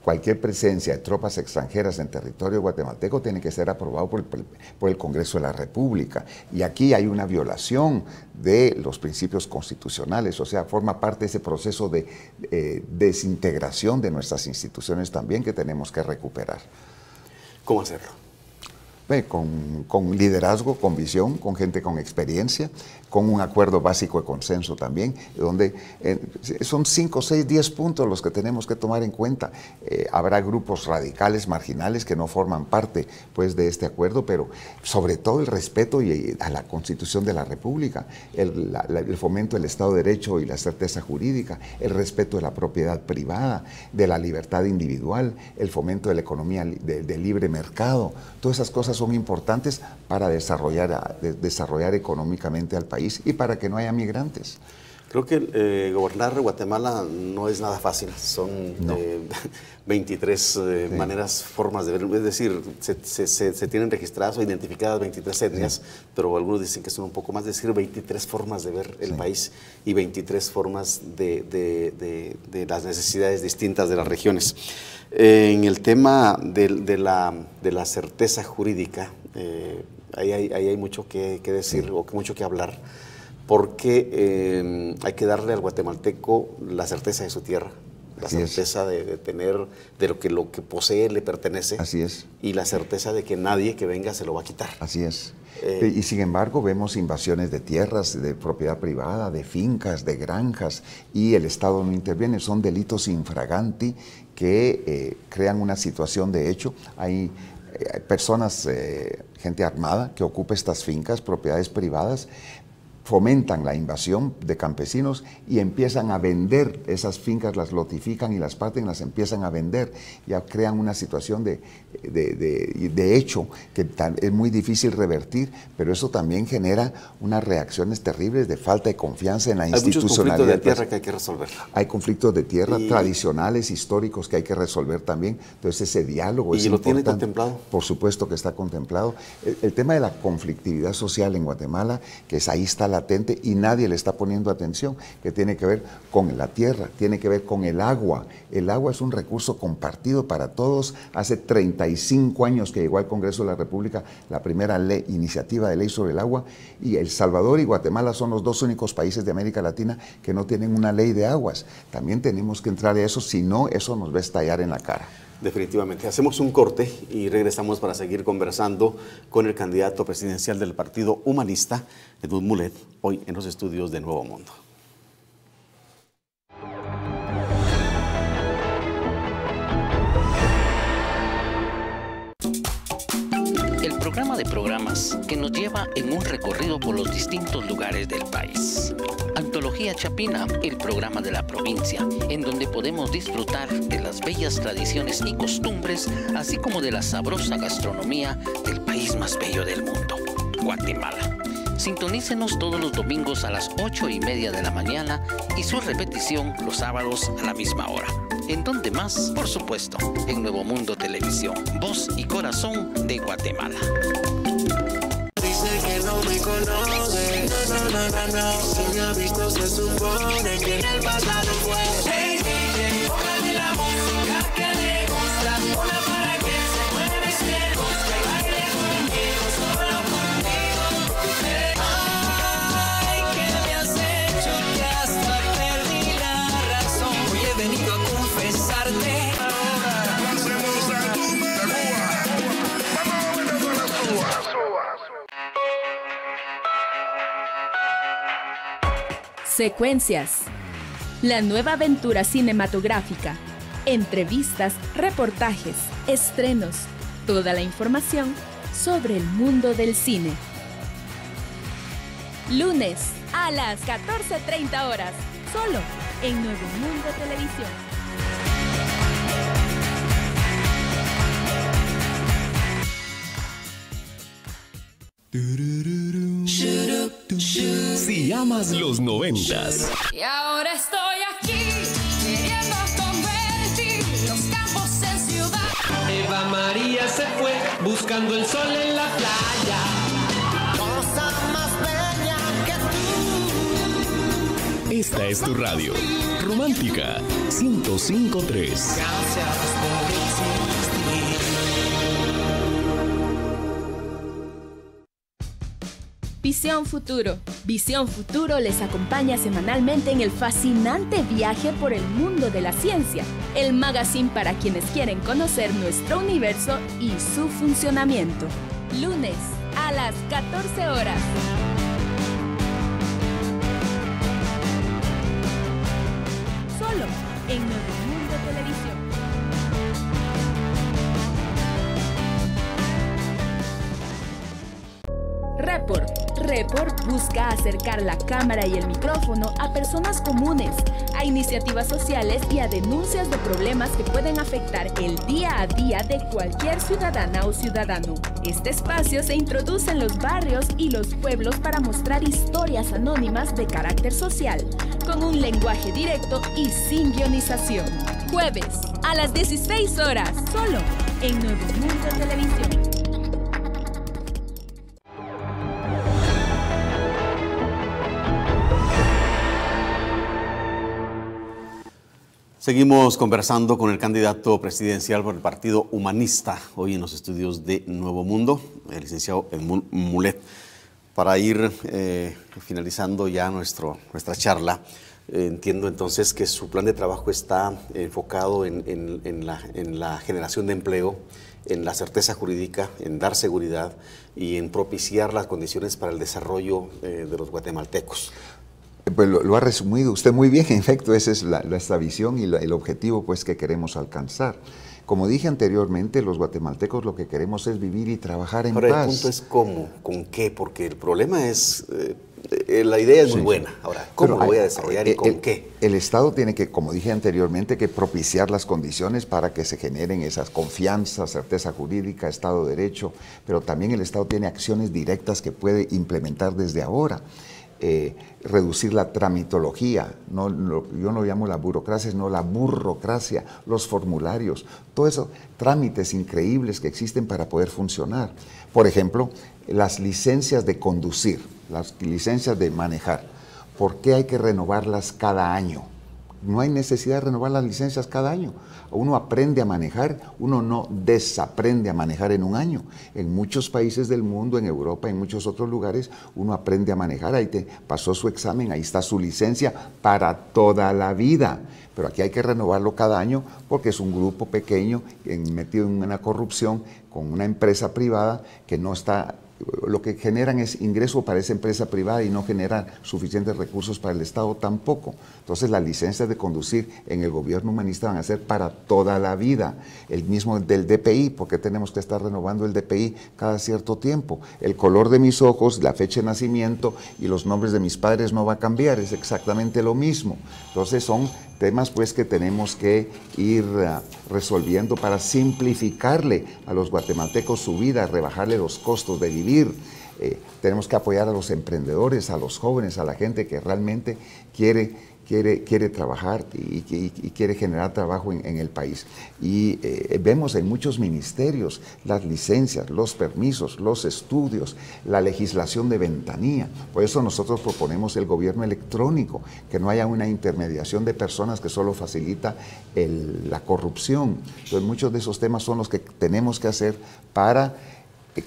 Cualquier presencia de tropas extranjeras en territorio guatemalteco tiene que ser aprobado por el Congreso de la República. Y aquí hay una violación de los principios constitucionales, o sea, forma parte de ese proceso de desintegración de nuestras instituciones también, que tenemos que recuperar. ¿Cómo hacerlo? Con liderazgo, con visión, con gente con experiencia, con un acuerdo básico de consenso también, donde son 5, 6, 10 puntos los que tenemos que tomar en cuenta. Habrá grupos radicales, marginales, que no forman parte pues, de este acuerdo, pero sobre todo el respeto a la Constitución de la República, el fomento del Estado de Derecho y la certeza jurídica, el respeto de la propiedad privada, de la libertad individual, el fomento de la economía de libre mercado. Todas esas cosas son importantes para desarrollar económicamente al país y para que no haya migrantes. Creo que gobernar Guatemala no es nada fácil, son 23 maneras, formas de ver, es decir, se tienen registradas o identificadas 23 etnias, pero algunos dicen que son un poco más, es decir, 23 formas de ver el país y 23 formas de las necesidades distintas de las regiones. En el tema de la certeza jurídica, ahí hay mucho que decir o mucho que hablar, porque hay que darle al guatemalteco la certeza de su tierra, la certeza de tener, de lo que posee le pertenece. Así es. Y la certeza de que nadie que venga se lo va a quitar. Así es. Y sin embargo vemos invasiones de tierras, de propiedad privada, de fincas, de granjas, y el Estado no interviene. Son delitos infraganti que crean una situación de hecho. Hay personas, gente armada, que ocupa estas fincas, propiedades privadas, fomentan la invasión de campesinos y empiezan a vender esas fincas, las lotifican y las parten, las empiezan a vender. Ya crean una situación de hecho que es muy difícil revertir, pero eso también genera unas reacciones terribles de falta de confianza en la institucionalidad. Hay muchos conflictos de tierra que hay que resolver. Hay conflictos de tierra tradicionales, históricos, que hay que resolver también. Entonces ese diálogo es importante. ¿Y lo tiene contemplado? Por supuesto que está contemplado. El tema de la conflictividad social en Guatemala, que ahí está latente y nadie le está poniendo atención, que tiene que ver con la tierra, tiene que ver con el agua. El agua es un recurso compartido para todos. Hace 35 años que llegó al Congreso de la República la primera iniciativa de ley sobre el agua, y El Salvador y Guatemala son los dos únicos países de América Latina que no tienen una ley de aguas. También tenemos que entrar a eso, si no, eso nos va a estallar en la cara. Definitivamente. Hacemos un corte y regresamos para seguir conversando con el candidato presidencial del Partido Humanista, Edmund Mulet, hoy en los estudios de Nuevo Mundo. El programa de programas que nos lleva en un recorrido por los distintos lugares del país. Antología Chapina, el programa de la provincia, en donde podemos disfrutar de las bellas tradiciones y costumbres, así como de la sabrosa gastronomía del país más bello del mundo, Guatemala. Sintonícenos todos los domingos a las 8:30 de la mañana y su repetición los sábados a la misma hora. ¿En dónde más? Por supuesto, en Nuevo Mundo Televisión, voz y corazón de Guatemala. Dice que no me conoce, no, si me ha visto se supone que en el pasado fue. Hey DJ, póngale la música que le gusta, una para que se mueva y se gusta y baile conmigo, solo conmigo. Ay, ¿qué me has hecho? Que hasta perdí la razón. Hoy he venido a confesarte. Secuencias. La nueva aventura cinematográfica. Entrevistas, reportajes, estrenos. Toda la información sobre el mundo del cine. Lunes a las 14:30 horas. Solo en Nuevo Mundo Televisión. Si amas los 90s. Y ahora estoy aquí, queriendo convertir los campos en ciudad. Eva María se fue buscando el sol en la playa. Cosa más bella que tú. Esta es tu radio. Romántica 105.3. Gracias por existir. Visión Futuro. Visión Futuro les acompaña semanalmente en el fascinante viaje por el mundo de la ciencia, el magazine para quienes quieren conocer nuestro universo y su funcionamiento. Lunes a las 14 horas. Solo en Nuevo Mundo Televisión. Report busca acercar la cámara y el micrófono a personas comunes, a iniciativas sociales y a denuncias de problemas que pueden afectar el día a día de cualquier ciudadana o ciudadano. Este espacio se introduce en los barrios y los pueblos para mostrar historias anónimas de carácter social, con un lenguaje directo y sin guionización. Jueves a las 16 horas, solo en Nuevo Mundo Televisión. Seguimos conversando con el candidato presidencial por el Partido Humanista, hoy en los estudios de Nuevo Mundo, el licenciado Edmund Mulet. Para ir finalizando ya nuestra charla, entiendo entonces que su plan de trabajo está enfocado en la generación de empleo, en la certeza jurídica, en dar seguridad y en propiciar las condiciones para el desarrollo de los guatemaltecos. Pues lo ha resumido usted muy bien. En efecto, esa es nuestra visión y el objetivo pues, que queremos alcanzar. Como dije anteriormente, los guatemaltecos lo que queremos es vivir y trabajar en paz. Ahora, el punto es cómo, con qué, porque el problema es, la idea es muy buena. Ahora, ¿cómo lo voy a desarrollar y con qué? El Estado tiene que, como dije anteriormente, que propiciar las condiciones para que se generen esas confianzas, certeza jurídica, Estado de Derecho, pero también el Estado tiene acciones directas que puede implementar desde ahora. Reducir la tramitología, yo no llamo la burocracia, sino la burrocracia, los formularios, todo eso, trámites increíbles que existen para poder funcionar. Por ejemplo, las licencias de conducir, las licencias de manejar, ¿por qué hay que renovarlas cada año? No hay necesidad de renovar las licencias cada año. Uno aprende a manejar, uno no desaprende a manejar en un año. En muchos países del mundo, en Europa, en muchos otros lugares, uno aprende a manejar, ahí te pasó su examen, ahí está su licencia para toda la vida. Pero aquí hay que renovarlo cada año porque es un grupo pequeño metido en una corrupción con una empresa privada que no está... Lo que generan es ingreso para esa empresa privada y no generan suficientes recursos para el Estado tampoco. Entonces las licencias de conducir en el gobierno humanista van a ser para toda la vida. El mismo del DPI, porque tenemos que estar renovando el DPI cada cierto tiempo. El color de mis ojos, la fecha de nacimiento y los nombres de mis padres no va a cambiar, es exactamente lo mismo. Entonces son temas pues que tenemos que ir resolviendo para simplificarle a los guatemaltecos su vida, rebajarle los costos de vivir. tenemos que apoyar a los emprendedores, a los jóvenes, a la gente que realmente quiere trabajar y quiere generar trabajo en el país. Y vemos en muchos ministerios las licencias, los permisos, los estudios, la legislación de ventanilla. Por eso nosotros proponemos el gobierno electrónico, que no haya una intermediación de personas que solo facilita la corrupción. Entonces muchos de esos temas son los que tenemos que hacer para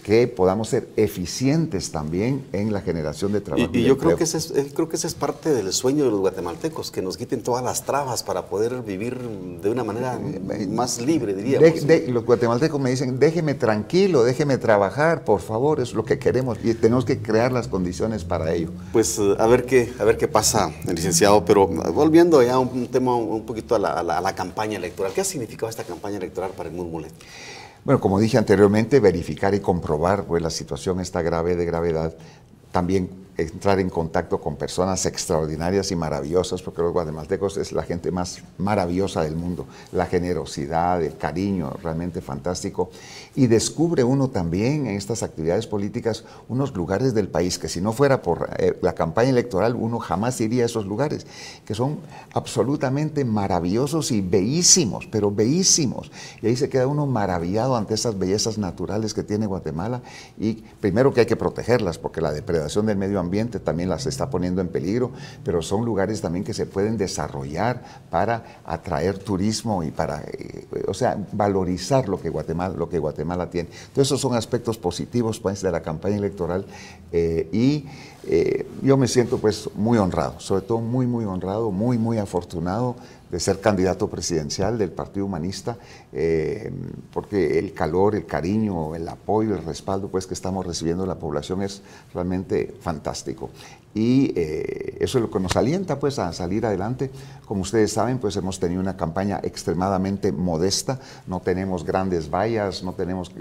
que podamos ser eficientes también en la generación de trabajo. Y yo creo que ese es parte del sueño de los guatemaltecos, que nos quiten todas las trabas para poder vivir de una manera más libre, diríamos. Los guatemaltecos me dicen, déjeme tranquilo, déjeme trabajar, por favor, es lo que queremos y tenemos que crear las condiciones para ello. Pues a ver qué pasa, licenciado, pero volviendo ya a un tema un poquito a la campaña electoral. ¿Qué ha significado esta campaña electoral para Edmund Mulet? Bueno, como dije anteriormente, verificar y comprobar, pues la situación está grave de gravedad. También entrar en contacto con personas extraordinarias y maravillosas, porque los guatemaltecos es la gente más maravillosa del mundo. La generosidad, el cariño, realmente fantástico. Y descubre uno también en estas actividades políticas unos lugares del país que si no fuera por la campaña electoral uno jamás iría a esos lugares, que son absolutamente maravillosos y bellísimos, pero bellísimos. Y ahí se queda uno maravillado ante esas bellezas naturales que tiene Guatemala. Y primero que hay que protegerlas, porque la depredación del medio ambiente también las está poniendo en peligro, pero son lugares también que se pueden desarrollar para atraer turismo y para, valorizar lo que Guatemala tiene. Entonces esos son aspectos positivos pues, de la campaña electoral yo me siento pues muy honrado, sobre todo muy honrado, muy afortunado de ser candidato presidencial del Partido Humanista, porque el calor, el cariño, el apoyo, el respaldo pues, que estamos recibiendo de la población es realmente fantástico. Y eso es lo que nos alienta pues, a salir adelante. Como ustedes saben, pues hemos tenido una campaña extremadamente modesta, no tenemos grandes vallas, no tenemos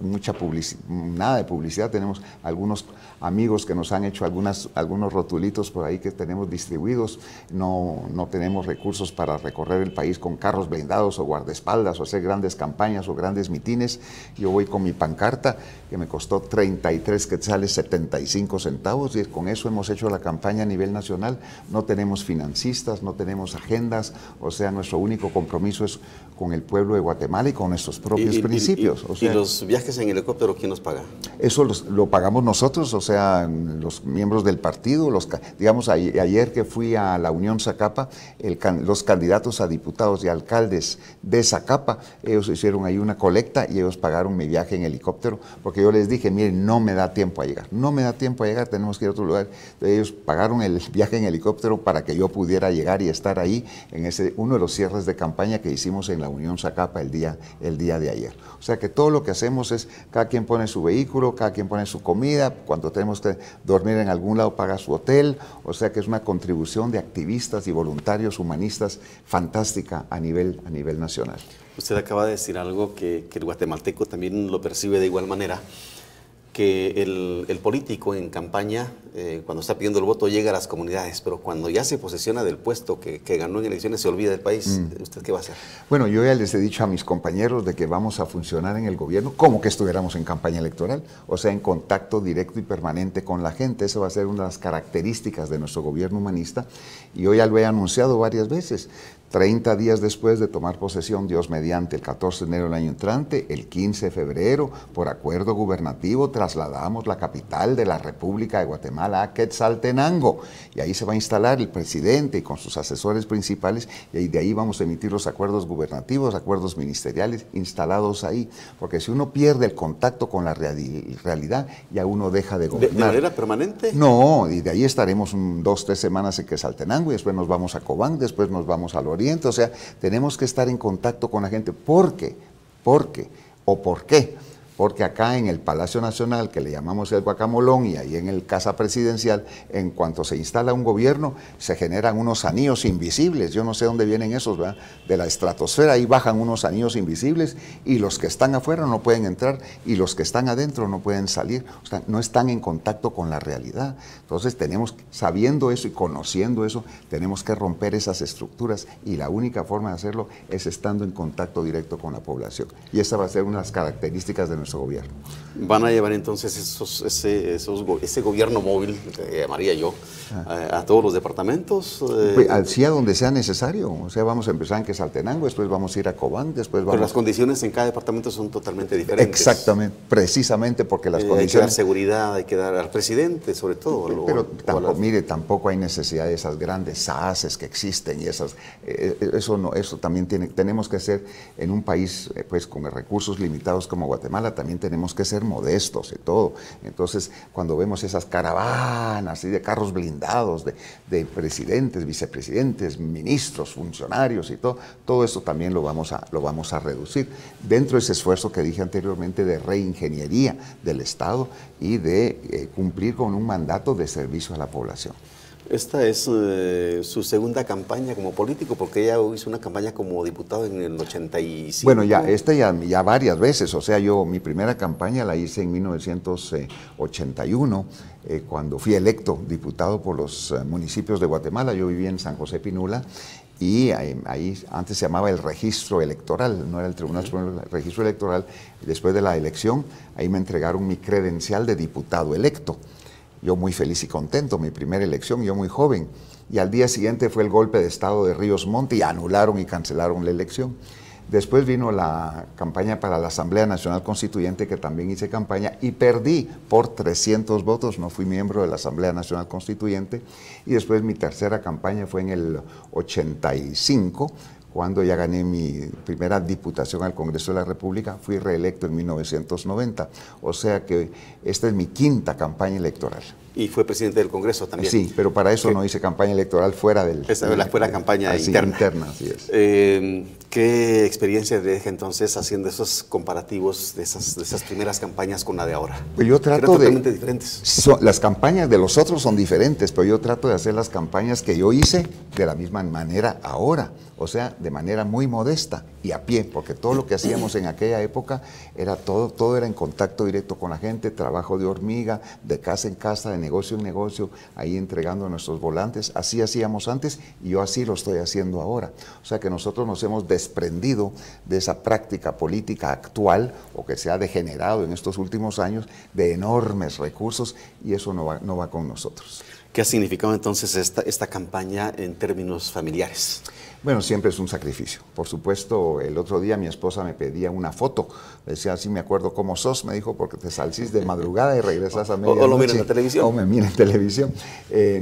nada de publicidad, tenemos algunos amigos que nos han hecho algunos rotulitos por ahí que tenemos distribuidos, no tenemos recursos para recorrer el país con carros blindados o guardaespaldas o hacer grandes campañas o grandes mitines. Yo voy con mi pancarta que me costó 33 quetzales 75 centavos y con eso hemos hecho la campaña a nivel nacional. No tenemos financistas, no tenemos agendas, o sea, nuestro único compromiso es con el pueblo de Guatemala y con nuestros propios principios. ¿Y los viajes en helicóptero quién los paga? Eso lo pagamos nosotros, o sea, los miembros del partido, digamos, ayer que fui a la Unión Zacapa, los candidatos a diputados y alcaldes de Zacapa, ellos hicieron ahí una colecta y ellos pagaron mi viaje en helicóptero, porque yo les dije, miren, no me da tiempo a llegar, tenemos que ir a otro lugar. Entonces, ellos pagaron el viaje en helicóptero para que yo pudiera llegar y estar ahí en uno de los cierres de campaña que hicimos en la Unión Zacapa el día de ayer. O sea que todo lo que hacemos es, cada quien pone su vehículo, cada quien pone su comida, cuando tenemos que dormir en algún lado paga su hotel, o sea que es una contribución de activistas y voluntarios humanistas fantástica a nivel nacional. Usted acaba de decir algo que el guatemalteco también lo percibe de igual manera, que el político en campaña, cuando está pidiendo el voto, llega a las comunidades, pero cuando ya se posesiona del puesto que ganó en elecciones, se olvida del país. ¿Usted qué va a hacer? Bueno, yo ya les he dicho a mis compañeros de que vamos a funcionar en el gobierno como que estuviéramos en campaña electoral, o sea, en contacto directo y permanente con la gente. Eso va a ser una de las características de nuestro gobierno humanista, y yo ya lo he anunciado varias veces. 30 días después de tomar posesión, Dios mediante, el 14 de enero del año entrante, el 15 de febrero, por acuerdo gubernativo, trasladamos la capital de la República de Guatemala a Quetzaltenango. Y ahí se va a instalar el presidente con sus asesores principales, y de ahí vamos a emitir los acuerdos gubernativos, acuerdos ministeriales instalados ahí. Porque si uno pierde el contacto con la realidad, ya uno deja de gobernar. ¿De manera permanente? No, y de ahí estaremos 2 o 3 semanas en Quetzaltenango, y después nos vamos a Cobán, después nos vamos a Oriente. O sea, tenemos que estar en contacto con la gente. ¿Por qué? ¿Por qué? Porque acá en el Palacio Nacional, que le llamamos el Guacamolón, y ahí en el Casa Presidencial, en cuanto se instala un gobierno, se generan unos anillos invisibles. Yo no sé dónde vienen esos, ¿verdad? De la estratosfera, ahí bajan unos anillos invisibles, y los que están afuera no pueden entrar, y los que están adentro no pueden salir. O sea, no están en contacto con la realidad. Entonces sabiendo eso y conociendo eso, tenemos que romper esas estructuras, y la única forma de hacerlo es estando en contacto directo con la población. Y esa va a ser una de las características de nuestro nuestro gobierno. ¿Van a llevar entonces ese gobierno móvil, que llamaría yo, a todos los departamentos? Pues, sí, a donde sea necesario. O sea, vamos a empezar en Quetzaltenango, después vamos a ir a Cobán, después vamos... Pero las condiciones en cada departamento son totalmente diferentes. Exactamente, precisamente porque las condiciones... Hay que dar seguridad, hay que dar al presidente, sobre todo. Pero mire, tampoco hay necesidad de esas grandes SACES que existen y esas... Eso también tenemos que ser en un país pues con recursos limitados como Guatemala, también tenemos que ser modestos y todo. Entonces, cuando vemos esas caravanas y de carros blindados de presidentes, vicepresidentes, ministros, funcionarios y todo eso también lo vamos a reducir dentro de ese esfuerzo que dije anteriormente de reingeniería del Estado y de cumplir con un mandato de servicio a la población. Esta es su segunda campaña como político, porque ella hizo una campaña como diputado en el 85. Bueno, ya varias veces, o sea, mi primera campaña la hice en 1981, cuando fui electo diputado por los municipios de Guatemala. Yo vivía en San José Pinula, y ahí antes se llamaba el registro electoral, no era el Tribunal Supremo, el registro electoral. Después de la elección, ahí me entregaron mi credencial de diputado electo. Yo muy feliz y contento, mi primera elección, yo muy joven. Y al día siguiente fue el golpe de Estado de Ríos Montt y anularon y cancelaron la elección. Después vino la campaña para la Asamblea Nacional Constituyente, que también hice campaña, y perdí por 300 votos, no fui miembro de la Asamblea Nacional Constituyente. Y después mi tercera campaña fue en el 85, cuando ya gané mi primera diputación al Congreso de la República. Fui reelecto en 1990, o sea que esta es mi quinta campaña electoral. Y fue presidente del Congreso también. Sí, pero para eso no hice campaña electoral fuera del... Esa fue la campaña interna. Así es. ¿Qué experiencia le deja entonces haciendo esos comparativos de esas primeras campañas con la de ahora? Pues yo trato totalmente diferentes. Las campañas de los otros son diferentes, pero yo trato de hacer las campañas que yo hice de la misma manera ahora, o sea, de manera muy modesta y a pie, porque todo lo que hacíamos en aquella época era todo era en contacto directo con la gente, trabajo de hormiga, de casa en casa, de negocio en negocio, ahí entregando nuestros volantes. Así hacíamos antes y yo así lo estoy haciendo ahora. O sea que nosotros nos hemos desprendido de esa práctica política actual, o que se ha degenerado en estos últimos años, de enormes recursos, y eso no va con nosotros. ¿Qué ha significado entonces esta campaña en términos familiares? Bueno, siempre es un sacrificio. Por supuesto, el otro día mi esposa me pedía una foto. Decía, sí me acuerdo cómo sos, me dijo, porque te salís de madrugada y regresas a medianoche. O lo mira en la televisión. O me mira en televisión.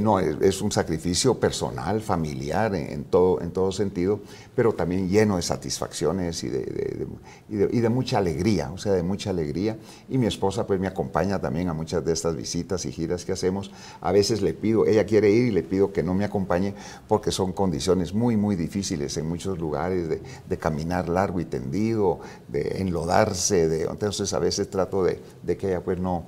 No, es un sacrificio personal, familiar, en todo sentido, pero también lleno de satisfacciones y de mucha alegría, o sea, de mucha alegría. Y mi esposa pues me acompaña también a muchas de estas visitas y giras que hacemos. A veces le pido, ella quiere ir y le pido que no me acompañe porque son condiciones muy difíciles en muchos lugares, de caminar largo y tendido, de enlodarse, entonces a veces trato de que ella pues no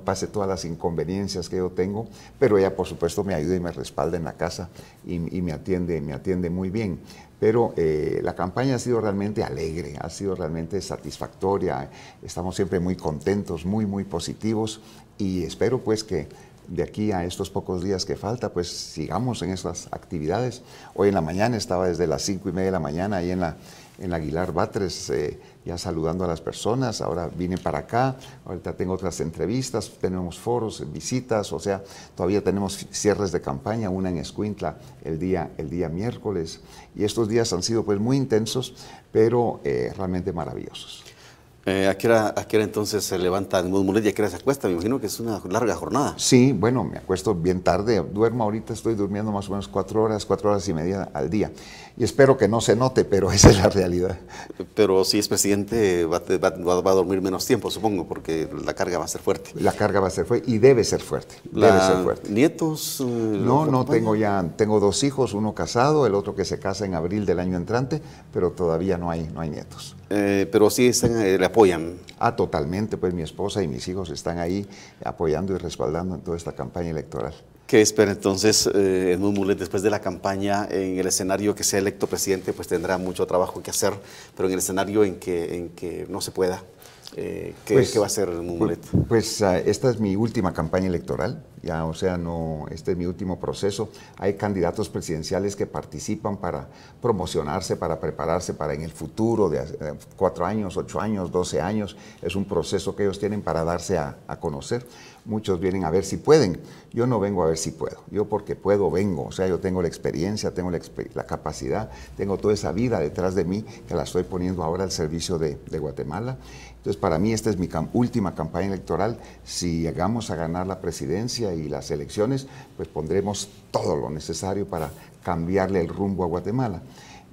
pase todas las inconveniencias que yo tengo, pero ella por supuesto me ayuda y me respalda en la casa y me atiende muy bien. Pero la campaña ha sido realmente alegre, ha sido realmente satisfactoria, estamos siempre muy contentos, muy positivos, y espero pues que de aquí a estos pocos días que falta, pues sigamos en esas actividades. Hoy en la mañana estaba desde las 5:30 de la mañana ahí en la Aguilar Batres, ya saludando a las personas. Ahora vine para acá, ahorita tengo otras entrevistas, tenemos foros, visitas, o sea, todavía tenemos cierres de campaña, una en Escuintla el día miércoles, y estos días han sido pues muy intensos, pero realmente maravillosos. ¿A qué hora entonces se levanta Edmundo Mulet y a qué hora se acuesta? Me imagino que es una larga jornada. Sí, bueno, me acuesto bien tarde, duermo ahorita, estoy durmiendo más o menos 4 horas y media al día. Y espero que no se note, pero esa es la realidad. Pero si es presidente va a dormir menos tiempo, supongo, porque la carga va a ser fuerte. La carga va a ser fuerte y debe ser fuerte. ¿Nietos? No, tengo 2 hijos, uno casado, el otro que se casa en abril del año entrante, pero todavía no hay nietos. Pero sí le apoyan. Totalmente, pues mi esposa y mis hijos están ahí apoyando y respaldando en toda esta campaña electoral. ¿Qué espera entonces Edmundo Mulet después de la campaña? En el escenario que sea electo presidente, pues tendrá mucho trabajo que hacer, pero en el escenario en que no se pueda, ¿qué va a hacer Edmundo Mulet? Pues esta es mi última campaña electoral. ya, o sea, no, este es mi último proceso. Hay candidatos presidenciales que participan para promocionarse, para prepararse para en el futuro de 4 años, 8 años, 12 años. Es un proceso que ellos tienen para darse a conocer. Muchos vienen a ver si pueden. Yo no vengo a ver si puedo. Yo porque puedo vengo. O sea, yo tengo la experiencia, tengo la capacidad, tengo toda esa vida detrás de mí que la estoy poniendo ahora al servicio de Guatemala. Entonces, para mí esta es mi última campaña electoral. Si llegamos a ganar la presidencia y las elecciones, pues pondremos todo lo necesario para cambiarle el rumbo a Guatemala.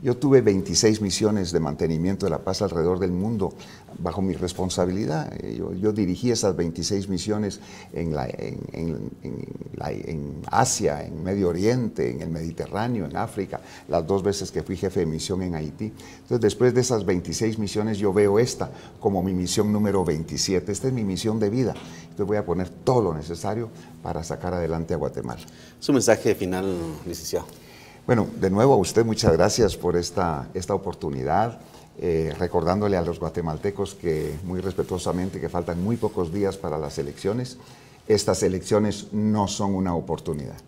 Yo tuve 26 misiones de mantenimiento de la paz alrededor del mundo bajo mi responsabilidad. Yo dirigí esas 26 misiones en Asia, en Medio Oriente, en el Mediterráneo, en África, las 2 veces que fui jefe de misión en Haití. Entonces, después de esas 26 misiones, yo veo esta como mi misión número 27. Esta es mi misión de vida. Entonces, voy a poner todo lo necesario para sacar adelante a Guatemala. Su mensaje final, licenciado. Bueno, de nuevo a usted muchas gracias por esta oportunidad, recordándole a los guatemaltecos que muy respetuosamente que faltan muy pocos días para las elecciones. Estas elecciones no son una oportunidad.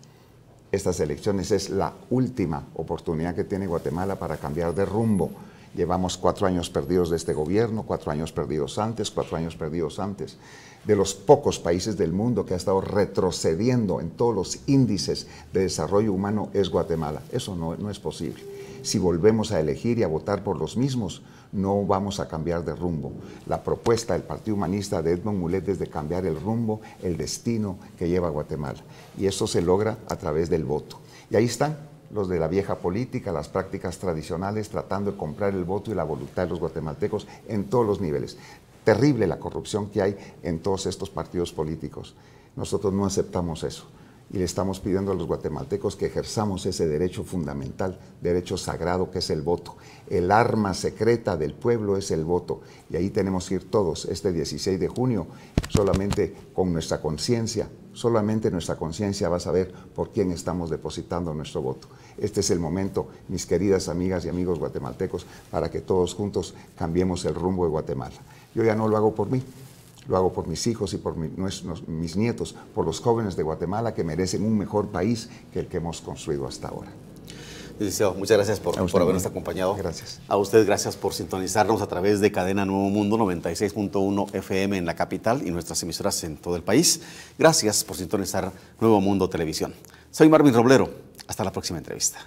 Estas elecciones es la última oportunidad que tiene Guatemala para cambiar de rumbo. Llevamos 4 años perdidos de este gobierno, 4 años perdidos antes, 4 años perdidos antes. De los pocos países del mundo que ha estado retrocediendo en todos los índices de desarrollo humano es Guatemala. Eso no es posible. Si volvemos a elegir y a votar por los mismos, no vamos a cambiar de rumbo. La propuesta del Partido Humanista de Edmond Mulet es de cambiar el rumbo, el destino que lleva a Guatemala. Y eso se logra a través del voto. Y ahí están los de la vieja política, las prácticas tradicionales, tratando de comprar el voto y la voluntad de los guatemaltecos en todos los niveles. Terrible la corrupción que hay en todos estos partidos políticos. Nosotros no aceptamos eso y le estamos pidiendo a los guatemaltecos que ejerzamos ese derecho fundamental, derecho sagrado que es el voto. El arma secreta del pueblo es el voto y ahí tenemos que ir todos este 16 de junio solamente con nuestra conciencia. Solamente nuestra conciencia va a saber por quién estamos depositando nuestro voto. Este es el momento, mis queridas amigas y amigos guatemaltecos, para que todos juntos cambiemos el rumbo de Guatemala. Yo ya no lo hago por mí, lo hago por mis hijos y por mis nietos, por los jóvenes de Guatemala que merecen un mejor país que el que hemos construido hasta ahora. Licenciado, muchas gracias por habernos acompañado. Gracias. A usted, gracias por sintonizarnos a través de Cadena Nuevo Mundo 96.1 FM en la capital y nuestras emisoras en todo el país. Gracias por sintonizar Nuevo Mundo Televisión. Soy Marvin Roblero. Hasta la próxima entrevista.